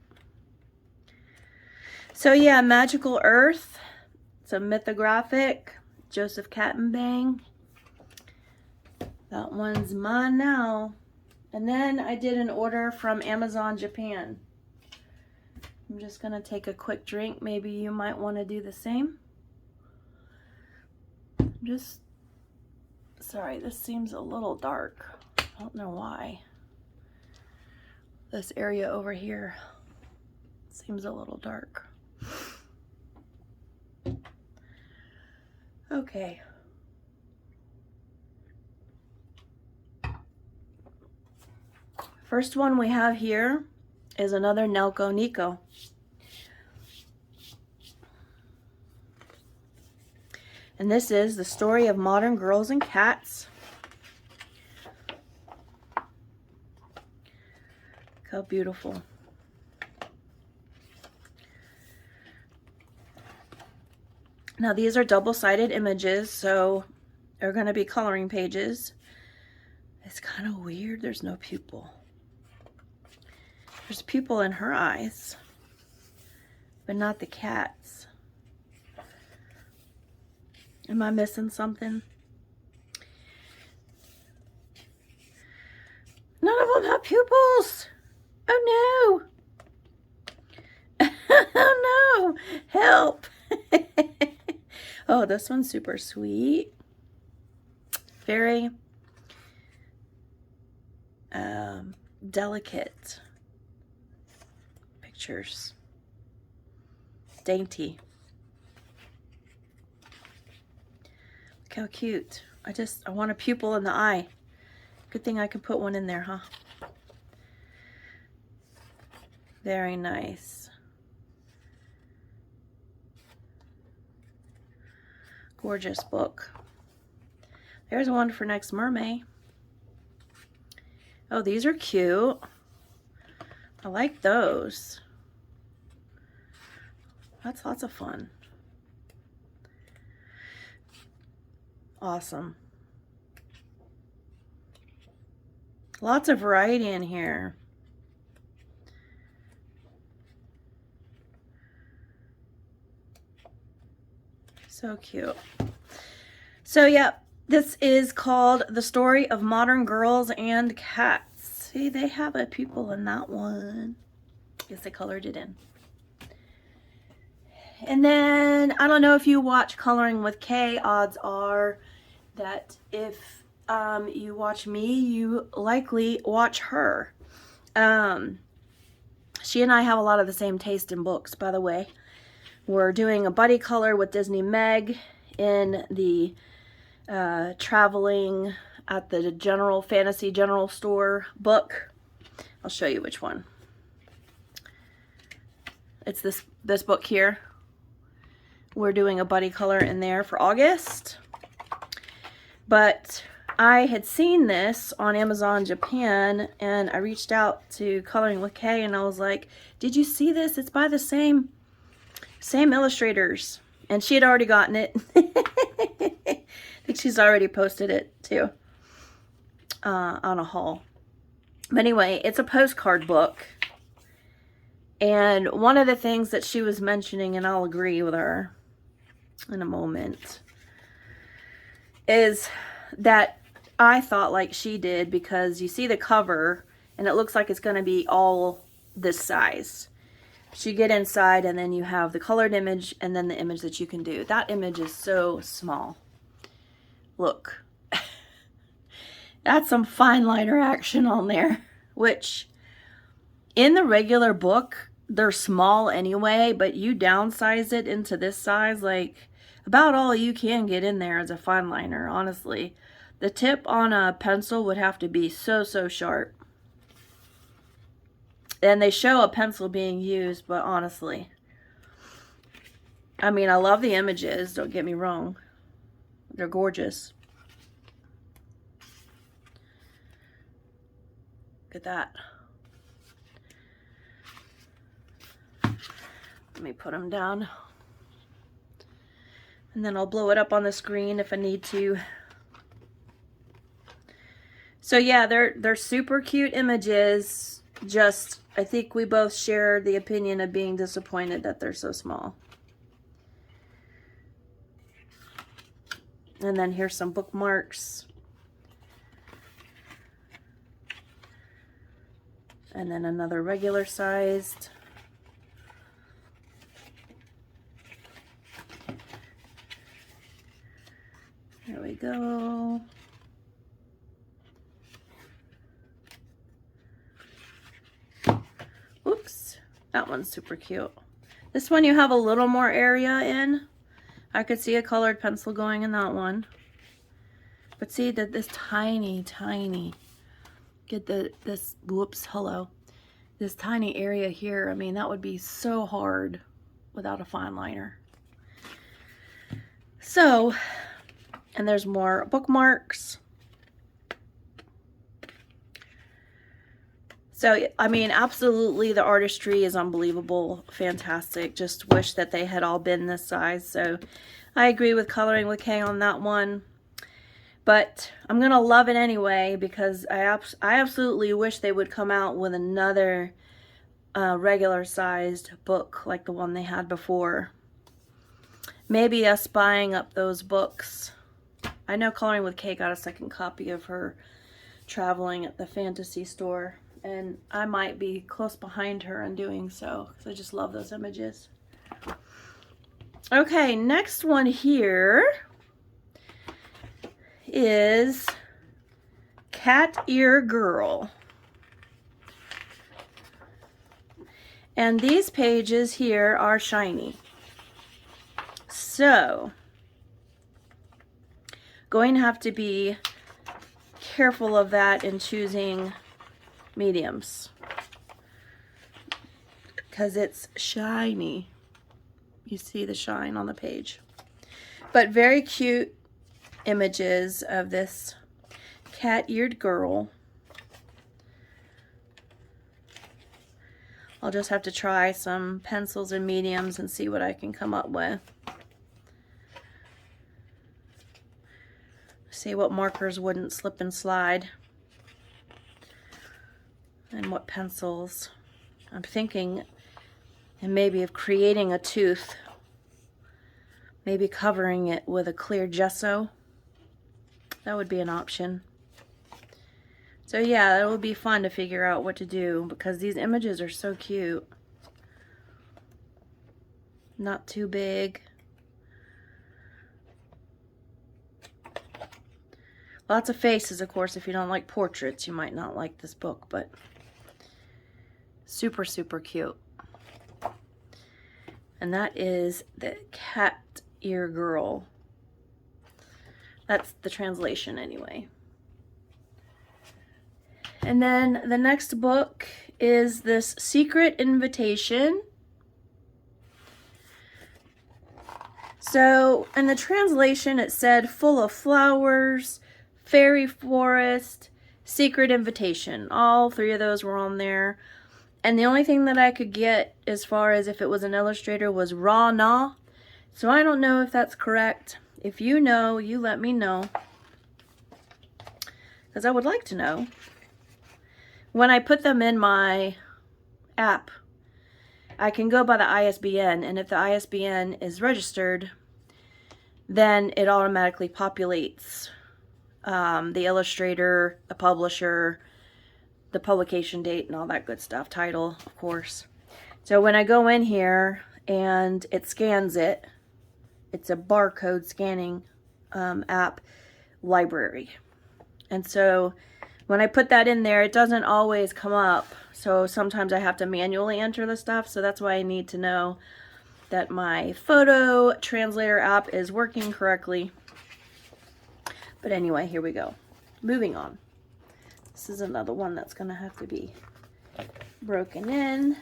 Speaker 1: So yeah, Magical Earth. It's a mythographic. Joseph Kattenbang. That one's mine now. And then I did an order from Amazon Japan. I'm just going to take a quick drink. Maybe you might want to do the same. Sorry, this seems a little dark. I don't know why. This area over here seems a little dark. Okay. First one we have here is another Nelco Neco. And this is the story of modern girls and cats. Look how beautiful. Now these are double-sided images, so they're going to be coloring pages. It's kind of weird. There's no pupil. There's pupil in her eyes, but not the cat's. Am I missing something? None of them have pupils. Oh no. Oh no. Help. Oh, this one's super sweet. Very delicate pictures. Dainty. Look how cute. I want a pupil in the eye. Good thing I could put one in there, huh? Very nice. Gorgeous book. There's one for next mermaid. Oh, these are cute. I like those. That's lots of fun. Awesome. Lots of variety in here. So cute. So, yeah, this is called The Story of Modern Girls and Cats. See, they have a pupil in that one. Guess they colored it in. And then, I don't know if you watch Coloring with Kay. Odds are that if you watch me, you likely watch her. She and I have a lot of the same taste in books, by the way. We're doing a buddy color with Disney Meg in the Traveling at the Fantasy General Store book. I'll show you which one. It's this book here. We're doing a buddy color in there for August. But I had seen this on Amazon Japan, and I reached out to Coloring with Kay, and I was like, did you see this? It's by the same illustrators. And she had already gotten it. I think she's already posted it too on a haul. But anyway, it's a postcard book. And one of the things that she was mentioning, and I'll agree with her in a moment, is that I thought like she did, because you see the cover and it looks like it's going to be all this size. But you get inside and then you have the colored image and then the image that you can do. That image is so small. Look. That's some fine liner action on there, which in the regular book, they're small anyway, but you downsize it into this size, like about all you can get in there is a fine liner, honestly. The tip on a pencil would have to be so sharp. And they show a pencil being used, but honestly, I mean, I love the images, don't get me wrong. They're gorgeous. Look at that. Let me put them down. And then I'll blow it up on the screen if I need to. So yeah, they're super cute images. Just, I think we both share the opinion of being disappointed that they're so small. And then here's some bookmarks. And then another regular sized. There we go. Oops, that one's super cute. This one you have a little more area in. I could see a colored pencil going in that one. But see that this tiny, get this tiny area here. I mean, that would be so hard without a fine liner. So, and there's more bookmarks. So, I mean, absolutely, the artistry is unbelievable, fantastic. Just wish that they had all been this size. So, I agree with Coloring with Kay on that one. But I'm going to love it anyway, because I absolutely wish they would come out with another regular-sized book like the one they had before. Maybe us buying up those books. I know Coloring with Kay got a second copy of her Traveling at the Fantasy Store. And I might be close behind her in doing so, because I just love those images. Okay, next one here is Cat Ear Girl. And these pages here are shiny. So, going to have to be careful of that in choosing mediums, because it's shiny. You see the shine on the page. But very cute images of this cat-eared girl. I'll just have to try some pencils and mediums and see what I can come up with. See what markers wouldn't slip and slide. And what pencils. I'm thinking, and maybe of creating a tooth. Maybe covering it with a clear gesso. That would be an option. So yeah, it would be fun to figure out what to do, because these images are so cute. Not too big. Lots of faces, of course. If you don't like portraits, you might not like this book, but super, super cute. And that is the Cat Ear Girl. That's the translation anyway. And then the next book is this Secret Invitation. So in the translation it said full of flowers, fairy forest, secret invitation. All three of those were on there. And the only thing that I could get as far as if it was an illustrator was Raw Na. So I don't know if that's correct. If you know, you let me know, because I would like to know. When I put them in my app, I can go by the ISBN, and if the ISBN is registered, then it automatically populates the illustrator, the publisher, the publication date, and all that good stuff. Title, of course. So when I go in here and it scans it, it's a barcode scanning app, library. And so when I put that in there, it doesn't always come up. So sometimes I have to manually enter the stuff. So that's why I need to know that my photo translator app is working correctly. But anyway, here we go. Moving on. This is another one that's going to have to be broken in.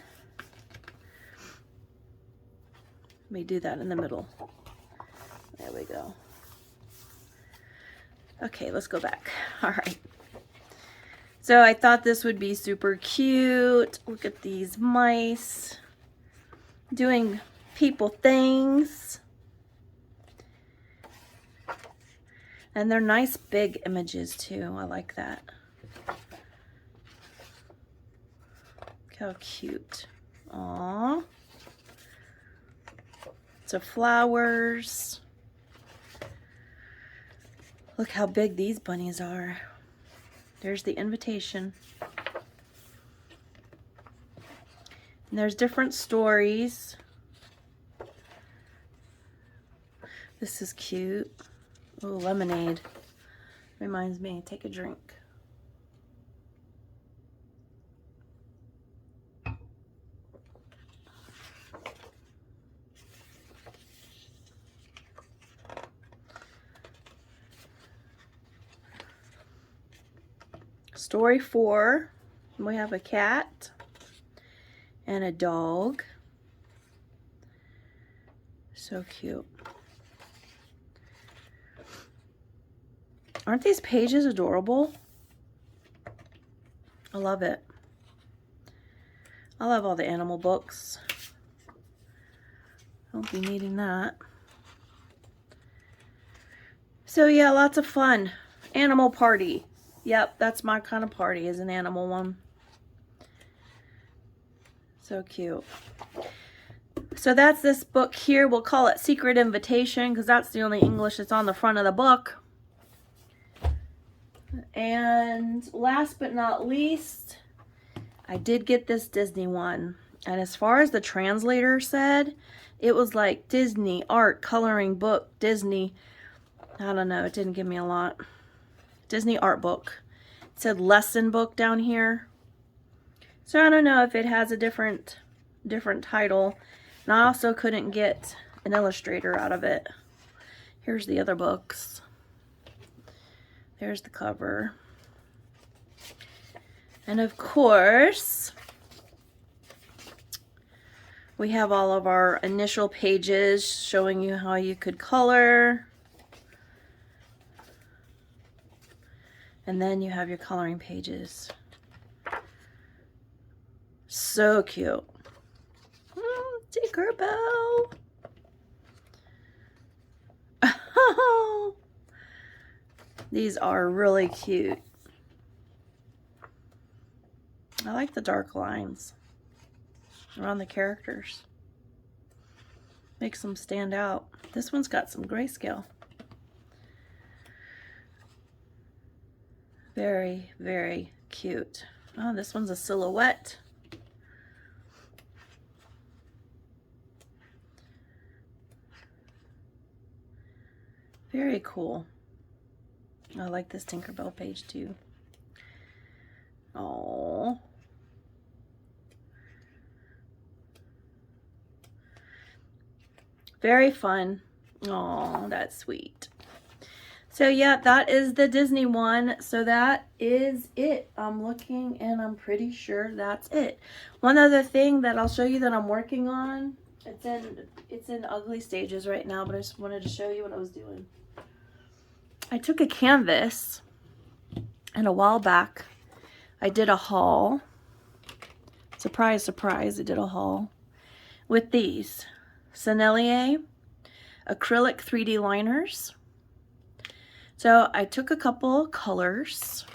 Speaker 1: Let me do that in the middle. There we go. Okay, let's go back. All right. So I thought this would be super cute. Look at these mice doing people things. And they're nice big images too. I like that. Look how cute. Aww. So flowers. Look how big these bunnies are. There's the invitation. And there's different stories. This is cute. Oh, lemonade. Reminds me, take a drink. Story 4, we have a cat and a dog. So cute. Aren't these pages adorable? I love it. I love all the animal books. I'll be needing that. So yeah, lots of fun. Animal party. Yep, that's my kind of party, is an animal one. So cute. So that's this book here. We'll call it Secret Invitation because that's the only English that's on the front of the book. And last but not least, I did get this Disney one. And as far as the translator said, it was like Disney art coloring book, Disney, I don't know, it didn't give me a lot. Disney art book. It said lesson book down here. So I don't know if it has a different title. And I also couldn't get an illustrator out of it. Here's the other books. There's the cover. And of course, we have all of our initial pages showing you how you could color. And then you have your coloring pages. So cute. Tinkerbell. These are really cute. I like the dark lines around the characters. Makes them stand out. This one's got some grayscale. Very, very cute. Oh, this one's a silhouette. Very cool. I like this Tinkerbell page too. Oh. Very fun. Oh, that's sweet. So yeah, that is the Disney one. So that is it. I'm looking and I'm pretty sure that's it. One other thing that I'll show you that I'm working on. It's in ugly stages right now, but I just wanted to show you what I was doing. I took a canvas and a while back I did a haul. Surprise, surprise, I did a haul with these Sennelier acrylic 3D liners. So I took a couple colors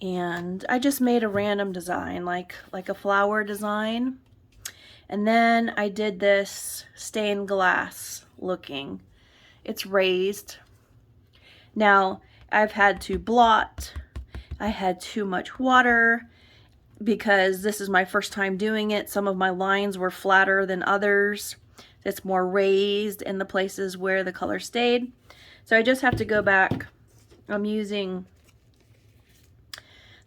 Speaker 1: and I just made a random design, like a flower design. And then I did this stained glass looking. It's raised. Now I've had to blot. I had too much water because this is my first time doing it. Some of my lines were flatter than others. It's more raised in the places where the color stayed. So I just have to go back. I'm using,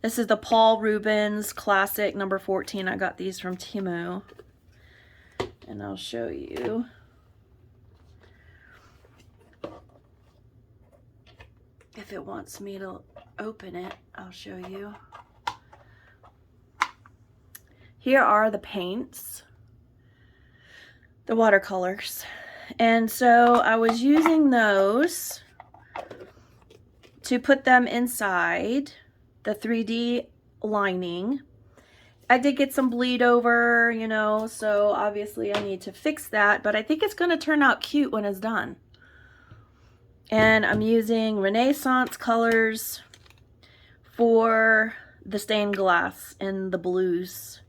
Speaker 1: this is the Paul Rubens Classic number 14. I got these from Temu. And I'll show you. If it wants me to open it, I'll show you. Here are the paints, the watercolors. And so I was using those to put them inside the 3D lining. I did get some bleed over, you know, so obviously I need to fix that, but I think it's going to turn out cute when it's done. And I'm using Renaissance colors for the stained glass and the blues.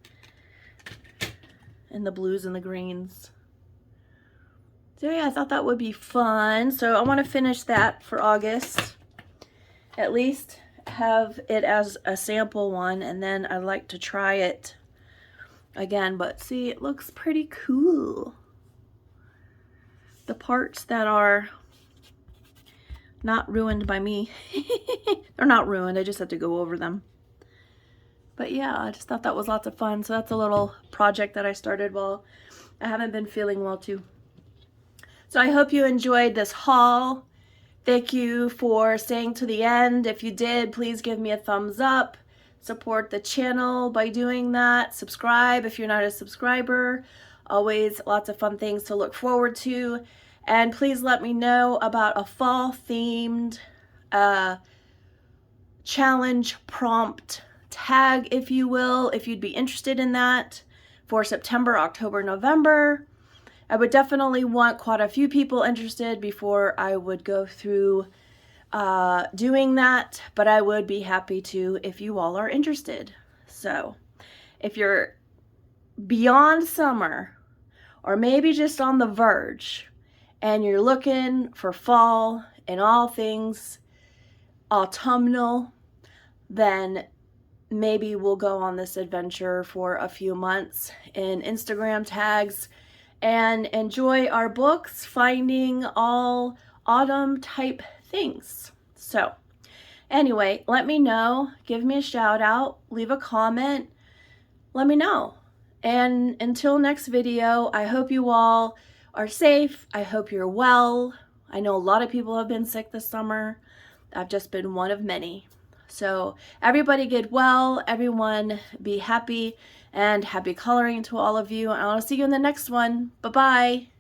Speaker 1: And the blues and the greens. So yeah, I thought that would be fun. So I want to finish that for August. At least have it as a sample one, and then I'd like to try it again. But see, it looks pretty cool. The parts that are not ruined by me, they're not ruined, I just have to go over them. But yeah, I just thought that was lots of fun. So that's a little project that I started while I haven't been feeling well too. So I hope you enjoyed this haul. Thank you for staying to the end. If you did, please give me a thumbs up. Support the channel by doing that. Subscribe if you're not a subscriber. Always lots of fun things to look forward to. And please let me know about a fall themed challenge prompt tag, if you will, if you'd be interested in that for September, October, November. I would definitely want quite a few people interested before I would go through doing that, but I would be happy to if you all are interested. So if you're beyond summer or maybe just on the verge and you're looking for fall and all things autumnal, then maybe we'll go on this adventure for a few months in Instagram tags and enjoy our books, finding all autumn type things. So anyway, let me know, give me a shout out, leave a comment, let me know. And until next video, I hope you all are safe. I hope you're well. I know a lot of people have been sick this summer. I've just been one of many. So everybody get well, everyone be happy, and happy coloring to all of you. I'll see you in the next one. Bye-bye.